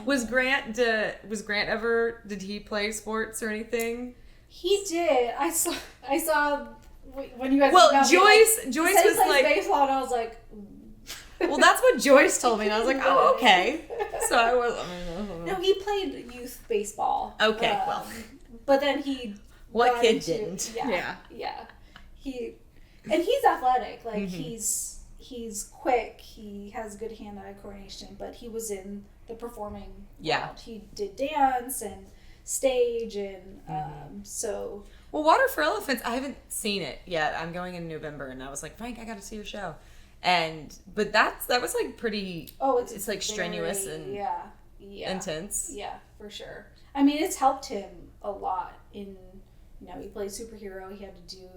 Was Grant ever, did he play sports or anything? He did. I saw when you guys. Well, Joyce was like baseball, and I was like. Well, that's what Joyce told me, and I was like, oh, okay. So I was. No, he played youth baseball. Okay, well. But then he. What kid didn't? Yeah. He's athletic. Like he's quick. He has good hand-eye coordination. But he was in the performing world. He did dance and stage and so. Well, Water for Elephants, I haven't seen it yet. I'm going in November, and I was like, Frank, I got to see your show. But that was like pretty. Oh, it's like strenuous and intense. Yeah, for sure. I mean, it's helped him a lot in, you know, he played superhero. He had to do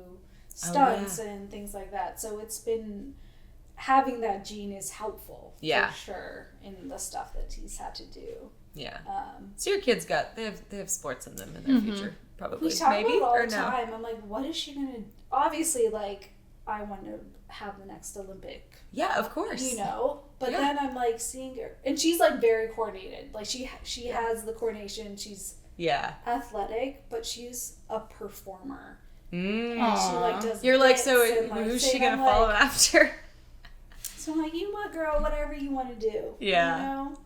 stunts and things like that. So it's been, having that gene is helpful. For sure, in the stuff that he's had to do. Yeah. So your kids they have sports in them in their future, probably. We talk about it all the time. I'm like, what is she gonna? Obviously, like, I want to have the next Olympic. Yeah, of course. You know, but then I'm like seeing her, and she's like very coordinated. Like she has the coordination. She's athletic, but she's a performer. And she like does. You're like, so who's she gonna follow after? So I'm like, you what, girl, whatever you want to do. Yeah. You know.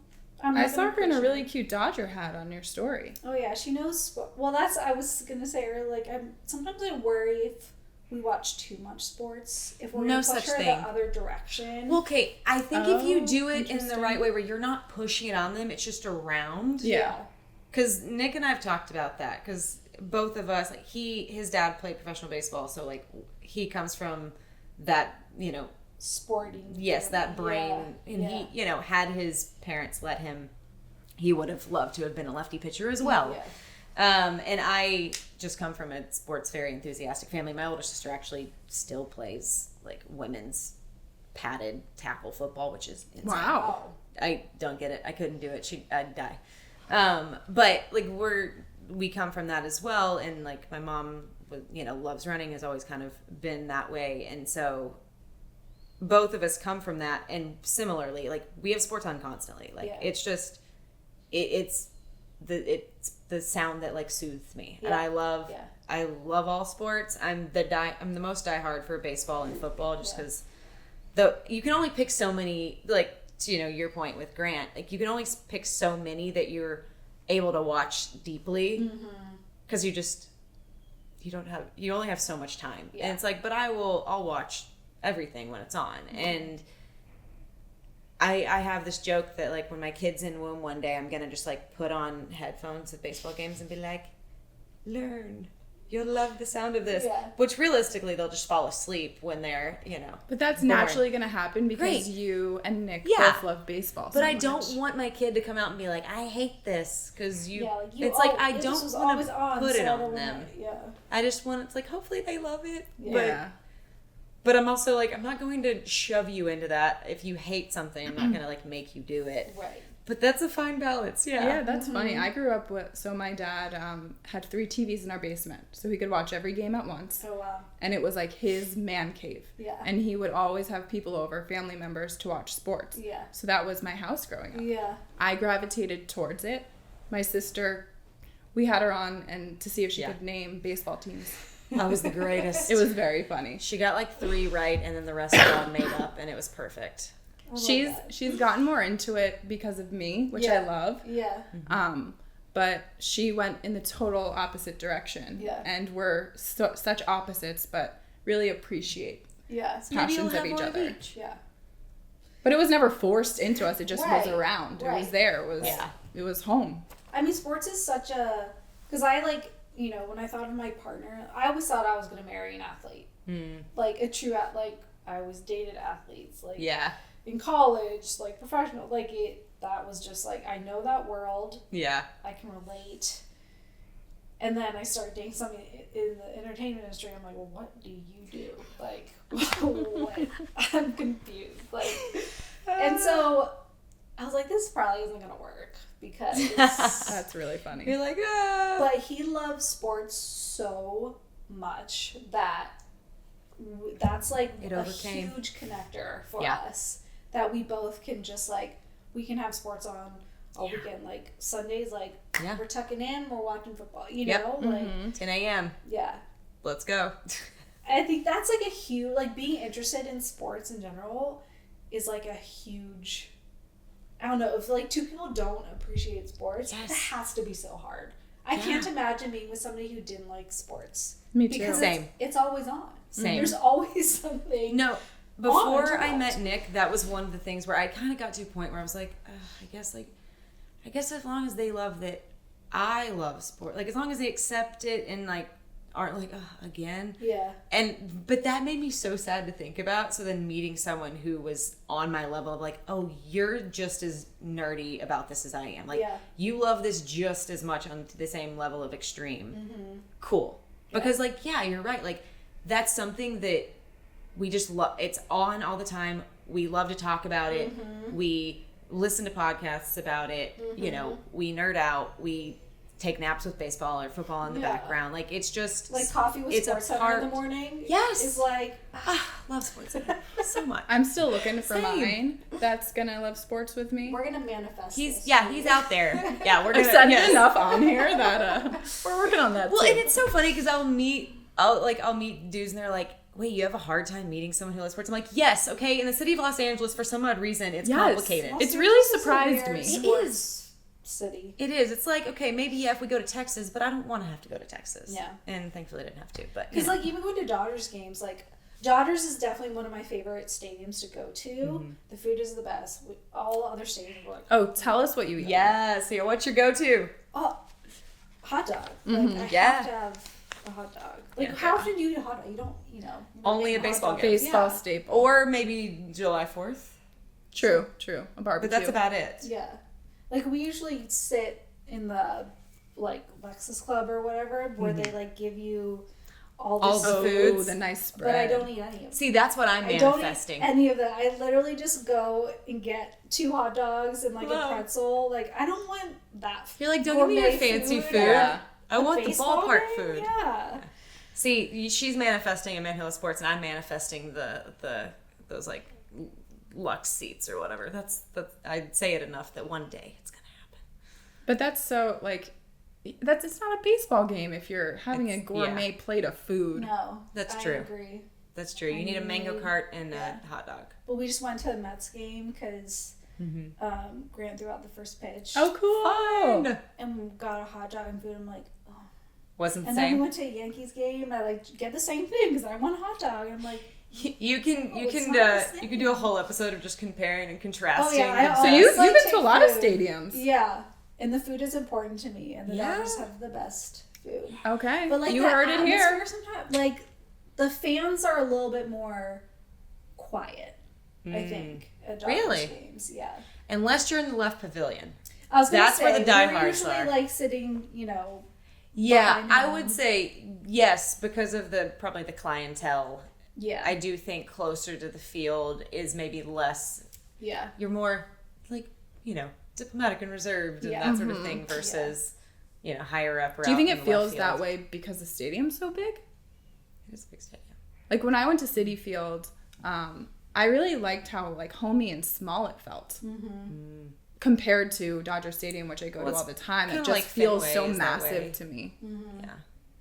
I saw her in a really cute Dodger hat on your story. Oh yeah, she knows. Well, I was gonna say earlier. Like, sometimes I worry if we watch too much sports, if we're going to push her the other direction. Well, okay, I think if you do it in the right way where you're not pushing it on them, it's just around. Yeah. Because Nick and I have talked about that, because both of us, like, his dad played professional baseball, so, like, he comes from that, you know, sporting. Yes, that brain. And he, you know, had his parents let him, he would have loved to have been a lefty pitcher as well. Yeah. And I just come from a sports very enthusiastic family. My older sister actually still plays like women's padded tackle football, which is insane. Wow. I don't get it. I couldn't do it. I'd die. But like we come from that as well. And like my mom, you know, loves running, has always kind of been that way. And so both of us come from that. And similarly, like we have sports on constantly. Like it's just, it's the sound that like soothes me, and I love all sports. I'm the most diehard for baseball and football, just because you can only pick so many. Like, to, you know, your point with Grant, like you can only pick so many that you're able to watch deeply, because you just you only have so much time. Yeah. And it's like, but I'll watch everything when it's on. And I have this joke that like when my kid's in womb one day, I'm going to just like put on headphones at baseball games and be like, learn. You'll love the sound of this. Yeah. Which realistically, they'll just fall asleep when they're, But that's born. naturally going to happen because Great. You and Nick Yeah. both love baseball But so I much. don't want my kid to come out and be like, I hate this. Because it I just don't was want always to on, put so it I on don't them. wanna- yeah. I just want, it's like, hopefully they love it. Yeah. But I'm also like, I'm not going to shove you into that. If you hate something, I'm not going to like make you do it. Right. But that's a fine balance. Yeah. Yeah, that's funny. I grew up with, so my dad had 3 TVs in our basement, so he could watch every game at once. Oh, wow. And it was like his man cave. Yeah. And he would always have people over, family members, to watch sports. Yeah. So that was my house growing up. Yeah. I gravitated towards it. My sister, we had her on and to see if she could name baseball teams. That was the greatest. It was very funny. She got like 3 right, and then the rest were all made up, and it was perfect. She's gotten more into it because of me, which I love. Yeah. But she went in the total opposite direction. Yeah. And we're such opposites, but really appreciate Yeah. passions of each other. Yeah. But it was never forced into us. It just was Right. around. It was Right. there. It was home. I mean, sports is such a... Because I, like, when I thought of my partner, I always thought I was going to marry an athlete. Like, a true... Like, I always dated athletes. Like, Yeah. in college, like, professional. Like, that was just, like, I know that world. Yeah. I can relate. And then I started dating somebody in the entertainment industry. I'm like, well, what do you do? Like, what? I'm confused. Like, and so I was like, this probably isn't going to work because... That's really funny. You're like, ah. But he loves sports so much that that's like It a overcame. huge connector for Yeah. us. That we both can just like, we can have sports on all weekend. Like Sundays, like we're tucking in, we're watching football, know? Like, 10 a.m. yeah. Let's go. I think that's like a huge, like being interested in sports in general is like a huge, I don't know, if like 2 people don't appreciate sports, that has to be so hard. I can't imagine being with somebody who didn't like sports. Me too. Because Same. It's always on. Same. There's always something. No, before on I met Nick, that was one of the things where I kind of got to a point where I was like, I guess as long as they love that I love sport, like as long as they accept it and like aren't like, again. Yeah. But that made me so sad to think about. So then meeting someone who was on my level of like, oh, you're just as nerdy about this as I am. Like, you love this just as much on the same level of extreme. Mm-hmm. Cool. Because like, yeah, you're right. Like, that's something that we just love. It's on all the time. We love to talk about it. Mm-hmm. We listen to podcasts about it. Mm-hmm. We nerd out. We take naps with baseball or football in the background. Like, it's just like coffee with sports center in the morning. Yes. Is like, love sports center so much. I'm still looking for Same. mine that's gonna love sports with me. we're gonna manifest. He's this. he's out there. Yeah, we're I've gonna said enough on here that we're working on that Well, too. and it's so funny because I'll meet dudes and they're like, wait, you have a hard time meeting someone who loves sports? I'm like, yes, okay. In the city of Los Angeles, for some odd reason, it's complicated. Los It's really Angeles is a surprised weird me. sports city. It is. It's like, okay, maybe if we go to Texas, but I don't want to have to go to Texas. Yeah. And thankfully I didn't have to. But Because like even going to Dodgers games, like Dodgers is definitely one of my favorite stadiums to go to. Mm-hmm. The food is the best. All other stadiums are like, Oh, tell us what you eat. yes, yeah, what's your go-to? oh, hot dog. Mm-hmm. Like I Yeah. have to have a hot dog. Like Yeah. how often do you eat a hot dog? You don't, you're not Only eating a baseball hot game. dog. Baseball Yeah. staple. Or maybe July 4th. True. A barbecue. But that's about it. Yeah. Like we usually sit in the like Lexus Club or whatever where they like give you all this All the food, foods. the nice spread. but I don't eat any of it. See, that's what I'm I don't eat manifesting. any of that. I literally just go and get 2 hot dogs and like a Wow. pretzel. Like I don't want that. You're like, don't give me your gourmet fancy food. Yeah. I want the baseball ballpark game? food. Yeah. See, she's manifesting a Man Hill Sports, and I'm manifesting those like Lux seats or whatever. That's I'd say it enough that one day it's gonna happen. But that's so like, it's not a baseball game if you're having a It's- gourmet plate of food. No. That's I true. agree. That's true. You need a mango cart and a hot dog. But we just went to the Mets game because Grant threw out the first pitch. Oh, cool. Fun. And got a hot dog and food. I'm like, oh, Wasn't the and same. then we went to a Yankees game, and I like get the same thing because I want a hot dog. And I'm like, You can do a whole episode of just comparing and contrasting. Oh, yeah, So you've been to a lot of stadiums. yeah, and the food is important to me, and the Dodgers have the best food. Okay, But like you heard it here. Sometimes, like the fans are a little bit more quiet. I think at Dodgers games, yeah. Unless you're in the left pavilion. I was gonna That's say, where the diehards we're usually are. like sitting, Yeah, behind I them. would say yes because of probably the clientele. Yeah. I do think closer to the field is maybe less. Yeah. You're more like diplomatic and reserved and that sort of thing versus higher up. Or Do you out think in it the feels left that field. way because the stadium's so big? It is a big stadium. Like when I went to Citi Field, I really liked how like homey and small it felt compared to Dodger Stadium, which I go to all the time. It just feels so massive to me. Yeah,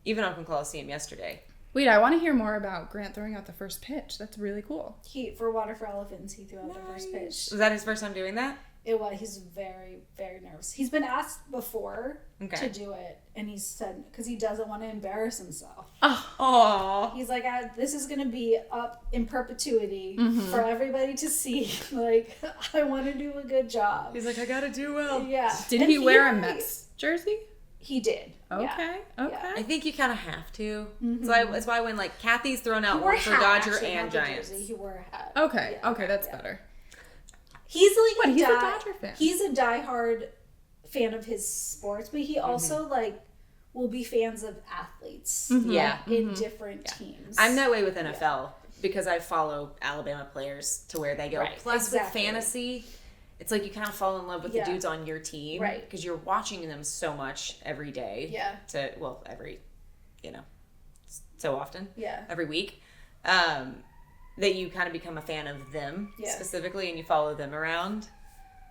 even Oakland Coliseum yesterday. Wait, I want to hear more about Grant throwing out the first pitch. That's really cool. For Water for Elephants, he threw out the first pitch. Was that his first time doing that? It was. He's very, very nervous. He's been asked before Okay. to do it, and he said because he doesn't want to embarrass himself. Oh, He's like, this is going to be up in perpetuity for everybody to see. Like, I want to do a good job. he's like, I gotta do well. Yeah. Did And he wear a really- Mets jersey? He did. Okay, Yeah. okay. Yeah. I think you kind of have to. So that's why when like Kathy's thrown He out wore a one for hat, Dodger actually, and not the Giants. jersey. He wore a hat. Okay, Yeah. okay, that's Yeah. better. He's like What, he's a Dodger fan? He's a diehard fan of his sports, but he also like will be fans of athletes. Yeah. In different teams. I'm that way with NFL because I follow Alabama players to where they go. Right, Plus exactly. with fantasy, it's like you kind of fall in love with the dudes on your team. Right. Because you're watching them so much every day. Yeah. So often. Yeah. Every week. That you kind of become a fan of them specifically and you follow them around.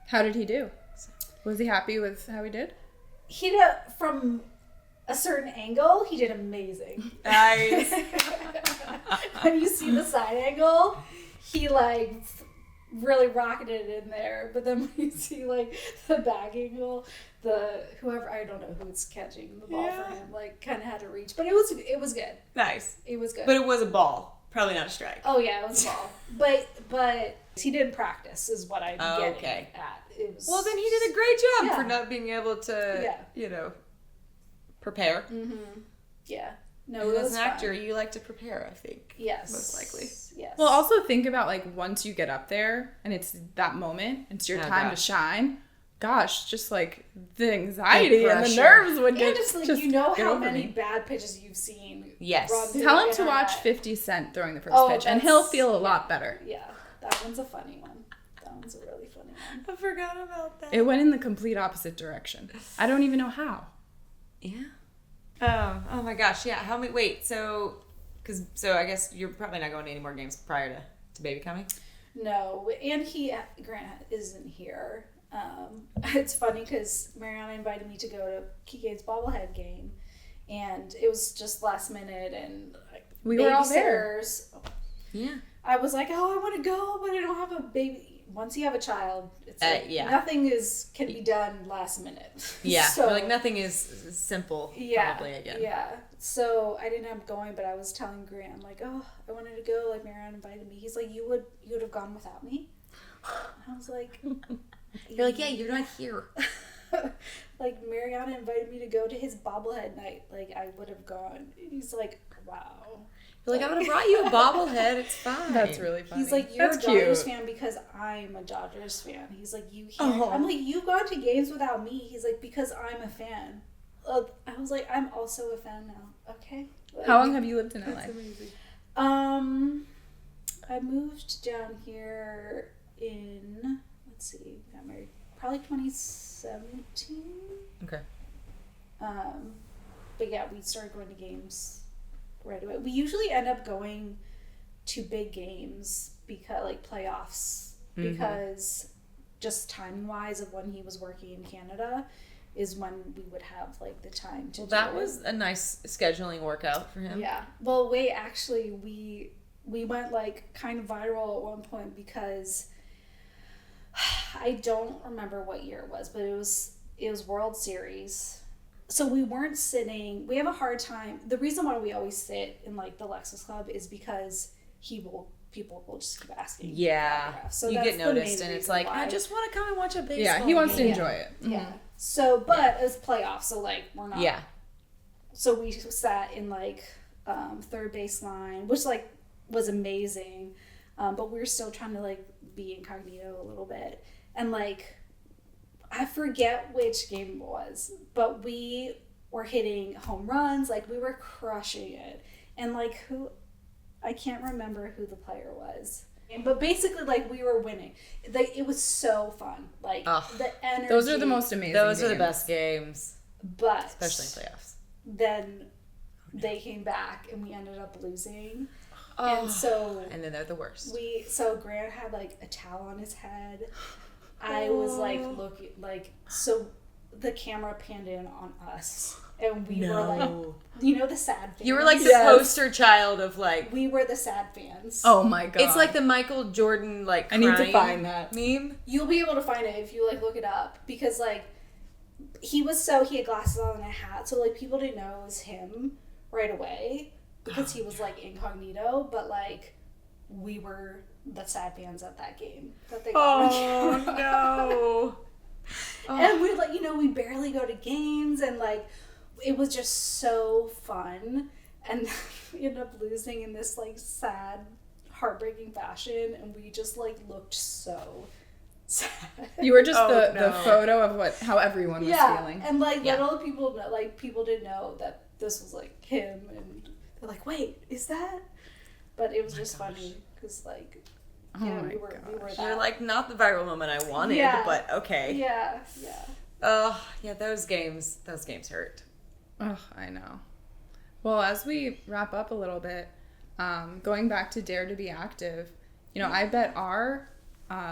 How did he do? Was he happy with how he did? He did from a certain angle. He did amazing. Nice. When you see the side angle, he like really rocketed it in there. But then when you see like the back angle, whoever I don't know who's catching the ball for him, like kind of had to reach. But it was good. Nice. It was good. But it was a ball. Probably not a strike. Oh yeah, it was a ball. But he didn't practice, is what I'm getting at. It was. Well, then he did a great job Yeah. for not being able to, prepare. Yeah. No, And it as was an actor, fun. you like to prepare, I think. Yes. Most likely. Yes. Well, also think about like once you get up there and it's that moment, it's your time to shine. Gosh, just like the anxiety and the pressure. nerves would get. And it's like just how get over many me. bad pitches you've seen. Yes. run through Tell the him to watch internet. 50 Cent throwing the first Oh, pitch, and that's- he'll feel a lot better. Yeah, that one's a funny one. That one's a really funny one. I forgot about that. It went in the complete opposite direction. I don't even know how. Yeah. Oh my gosh. Yeah. How many? Wait. So I guess you're probably not going to any more games prior to baby coming. No, and Grant isn't here. It's funny because Mariana invited me to go to Kike's bobblehead game, and it was just last minute, and We were all there. babysitters. Yeah. I was like, oh, I want to go, but I don't have a baby. Once you have a child, it's like nothing can be done last minute. Yeah. So, like nothing is simple. Probably again. Yeah. So I didn't end up going, but I was telling Grant, I'm like, oh, I wanted to go. Like Marianne invited me. He's like, you would have gone without me. And I was like, You're like, yeah, you're not here. like Mariana invited me to go to his bobblehead night. Like I would have gone. And he's like, wow. You're like, I would have brought you a bobblehead. It's fine. That's really funny. He's like, you're That's a Dodgers cute. fan because I'm a Dodgers fan. He's like, you can't. I'm like, you've gone to games without me. He's like, because I'm a fan. I was like, I'm also a fan now. Okay. Like, How long have you lived in LA? That's amazing. I moved down here in, let's see, got married probably 2017. Okay. But yeah, we started going to games right away. We usually end up going to big games because like playoffs because just time wise of when he was working in Canada is when we would have like the time to do That it. was a nice scheduling workout for him. Yeah. Well, wait, actually, we went like kind of viral at one point because I don't remember what year it was, but it was World Series, so we weren't sitting. We have a hard time. The reason why we always sit in like the Lexus Club is because people will just keep asking. Yeah. So you get noticed, and it's like, why. I just want to come and watch a baseball Yeah, he wants to game. enjoy it. Yeah. So, but it's playoffs, so like we're not. Yeah. So we sat in like third base line, which like was amazing, but we were still trying to like be incognito a little bit, and like I forget which game it was, but we were hitting home runs, like we were crushing it, and like I can't remember who the player was. But basically, like, we were winning. It was so fun. Like, the energy. Those are the most amazing Those are the games. best games. But. Especially playoffs. Then they came back and we ended up losing. Oh, and so. And then they're the worst. So Grant had, like, a towel on his head. I was, like, looking, like, so the camera panned in on us. And we were like, you know, the sad fans. You were like the poster child of like. We were the sad fans. Oh my god! It's like the Michael Jordan like. I need to find that meme. You'll be able to find it if you like look it up, because like he had glasses on and a hat, so like people didn't know it was him right away because he was like incognito. But like we were the sad fans at that game that they got on camera. No. And we like we barely go to games, and like. It was just so fun, and we ended up losing in this like sad, heartbreaking fashion, and we just like looked so sad. You were just the photo of how everyone was feeling. And like little people know, like people didn't know that this was like him, and they're like, "Wait, is that?" But it was just funny because like we were that. You're like not the viral moment I wanted, but okay. Yeah. Oh yeah, those games hurt. Oh, I know. Well, as we wrap up a little bit, going back to Dare to Be Active, I bet our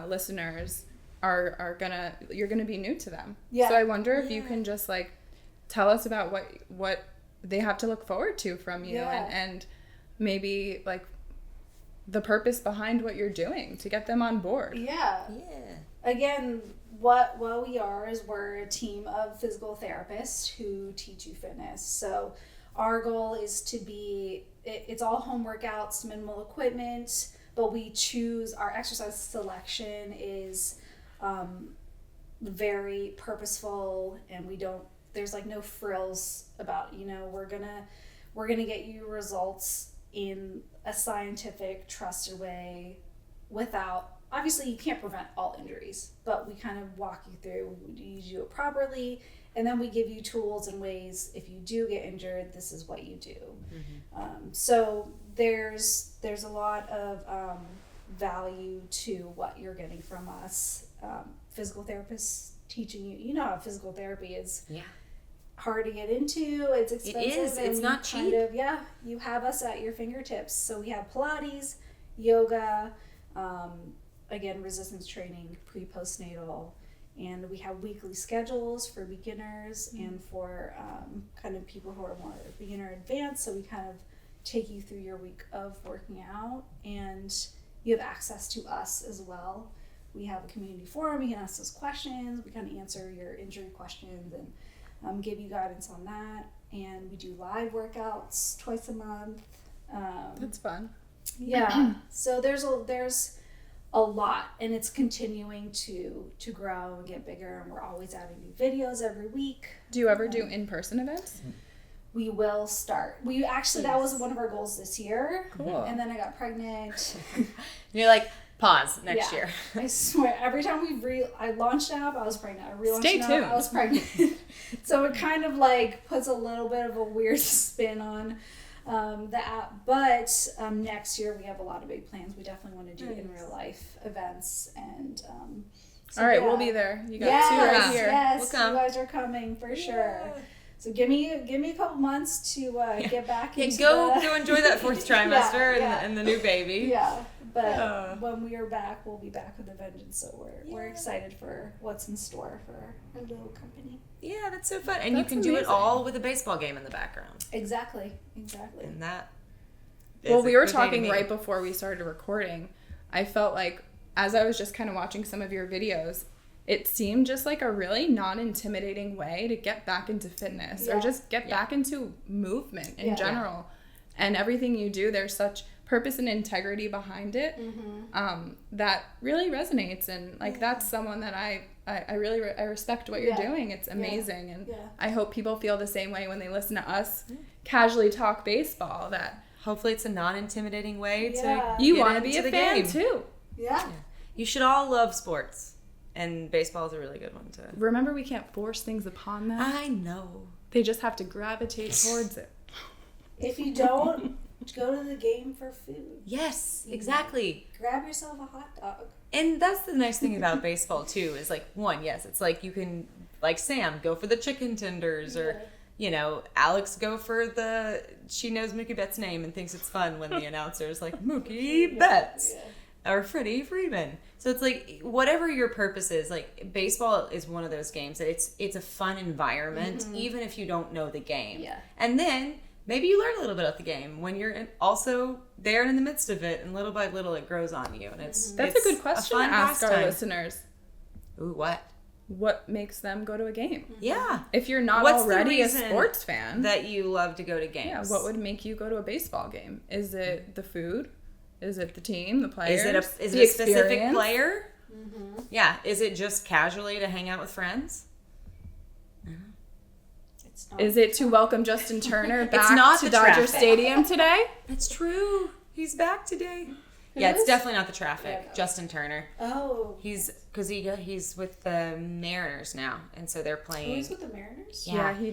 listeners you're gonna be new to them. Yeah. So I wonder if you can just like tell us about what they have to look forward to from you, and maybe like the purpose behind what you're doing to get them on board. Yeah. Again, what we are is we're a team of physical therapists who teach you fitness. So our goal is to be, it's all home workouts, minimal equipment, but we choose, our exercise selection is very purposeful, and there's like no frills about, we're gonna get you results in a scientific, trusted way without, obviously you can't prevent all injuries, but we kind of walk you through, you do it properly, and then we give you tools and ways, if you do get injured, this is what you do. Mm-hmm. So there's a lot of value to what you're getting from us. Physical therapists teaching you, how physical therapy is hard to get into, it's expensive. It is, it's not cheap. You have us at your fingertips. So we have Pilates, yoga, again, resistance training, pre-postnatal, and we have weekly schedules for beginners and for kind of people who are more beginner advanced. So we kind of take you through your week of working out, and you have access to us as well. We have a community forum. You can ask us questions. We kind of answer your injury questions and give you guidance on that. And we do live workouts twice a month. That's fun. Yeah. So there's a lot, and it's continuing to grow and get bigger, and we're always adding new videos every week. Do you ever do in-person events? We will start. We actually, that was one of our goals this year. Cool. And then I got pregnant. You're like, pause next year. I swear, every time I launched an app, I was pregnant. I relaunched Stay an tuned. app, I was pregnant. So it kind of like puts a little bit of a weird spin on the app. But next year we have a lot of big plans. We definitely want to do in real life events, and all right, we'll be there. You got two right here. Yes, we'll come. You guys are coming for sure. So give me a couple months to get back into go enjoy that fourth trimester and the new baby. Yeah, but when we are back, we'll be back with a vengeance. So we're excited for what's in store for our little company. Yeah, that's so fun, and you can do it all with a baseball game in the background. Exactly. And that. Well, we were talking right before we started recording. I felt like as I was just kind of watching some of your videos, it seemed just like a really non-intimidating way to get back into fitness or just get back into movement in general. And everything you do, there's such purpose and integrity behind it that really resonates. And like that's someone that I really respect what you're doing. It's amazing. And I hope people feel the same way when they listen to us casually talk baseball. That hopefully it's a non-intimidating way to you want to be a fan too. Yeah. You should all love sports. And baseball is a really good one to... Remember, we can't force things upon them. I know. They just have to gravitate towards it. If you don't, go to the game for food. Yes, exactly. Grab yourself a hot dog. And that's the nice thing about baseball, too, is like, one, yes, it's like you can, like Sam, go for the chicken tenders or, you know, Alex go for the... She knows Mookie Betts' name and thinks it's fun when the announcer's like, Mookie Betts. Or Freddie Freeman. So it's like whatever your purpose is, like baseball is one of those games that it's a fun environment even if you don't know the game. Yeah. And then maybe you learn a little bit about the game when you're also there and in the midst of it, and little by little it grows on you. And it's that's a good question to ask our listeners. Ooh, what? What makes them go to a game? Yeah. If you're not already a sports fan, that you love to go to games. Yeah. What would make you go to a baseball game? Is it the food? Is it the team, the players? Is it a specific player? Yeah. Is it just casually to hang out with friends? It's not. Is it to welcome Justin Turner back to Dodger Stadium today? That's true. He's back today. It's definitely not the traffic. Yeah, no. Justin Turner. Oh. He's with the Mariners now, and so they're playing. Oh, he's with the Mariners? Yeah, he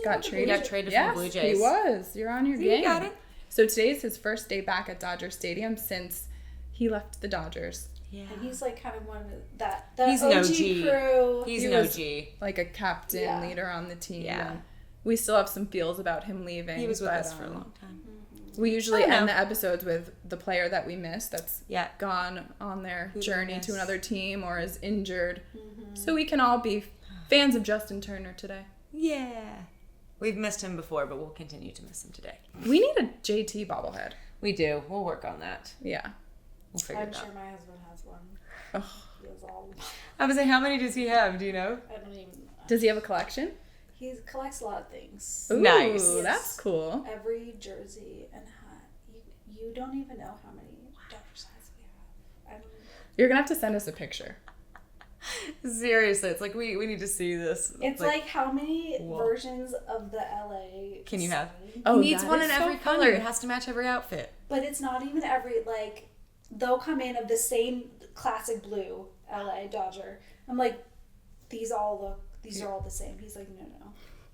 got traded. He got traded from the Blue Jays. He was. You're on your game. You got it. So today's his first day back at Dodger Stadium since he left the Dodgers. Yeah. And he's like kind of one of the he's OG an OG crew. He's an OG. Like a captain, leader on the team. Yeah. And we still have some feels about him leaving. He was with us for a long time. We usually end the episodes with the player that we missed that's gone on their journey to another team or is injured. So we can all be fans of Justin Turner today. Yeah. We've missed him before, but we'll continue to miss him today. We need a JT bobblehead. We do. We'll work on that. Yeah. We'll figure it out. I'm sure my husband has one. Oh. He has all. I was like, how many does he have? Do you know? I don't even know. Does he have a collection? He collects a lot of things. Ooh, nice. That's cool. Every jersey and hat. You don't even know how many Dodgers hats we have. You're going to have to send us a picture. Seriously, it's like we need to see this. It's like how many versions of the LA can you have? Oh, he needs one in every color. It has to match every outfit. But it's not even every, like, they'll come in of the same classic blue LA Dodger. I'm like, these are all the same. He's like, no.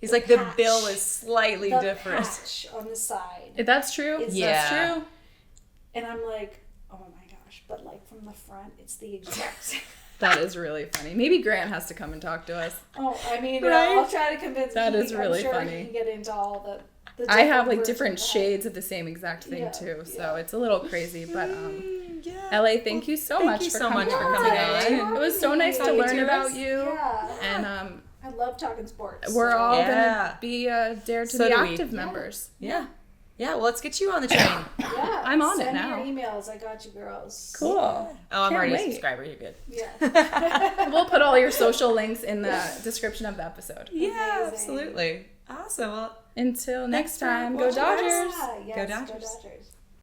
He's like, the bill is slightly different. Patch on the side. That's true. That's true. And I'm like, oh my gosh. But like from the front, it's the exact same. That is really funny. Maybe Grant has to come and talk to us. Oh, I mean, I'll try to convince him. That is really I'm sure funny. He can get into all the I have like different shades of the same exact thing too, so it's a little crazy. But LA, thank you so much for coming on. It was so nice to learn about you. Yeah. And I love talking sports. We're all gonna be Dare to Be Active members. Yeah. Yeah, well, let's get you on the train. Yeah. I'm on it now. Send me your emails. I got you, girls. Cool. Oh, I'm already a subscriber. You're good. Yeah. We'll put all your social links in the description of the episode. Yeah, absolutely. Awesome. Well, until next time, go Dodgers. Yes, go Dodgers.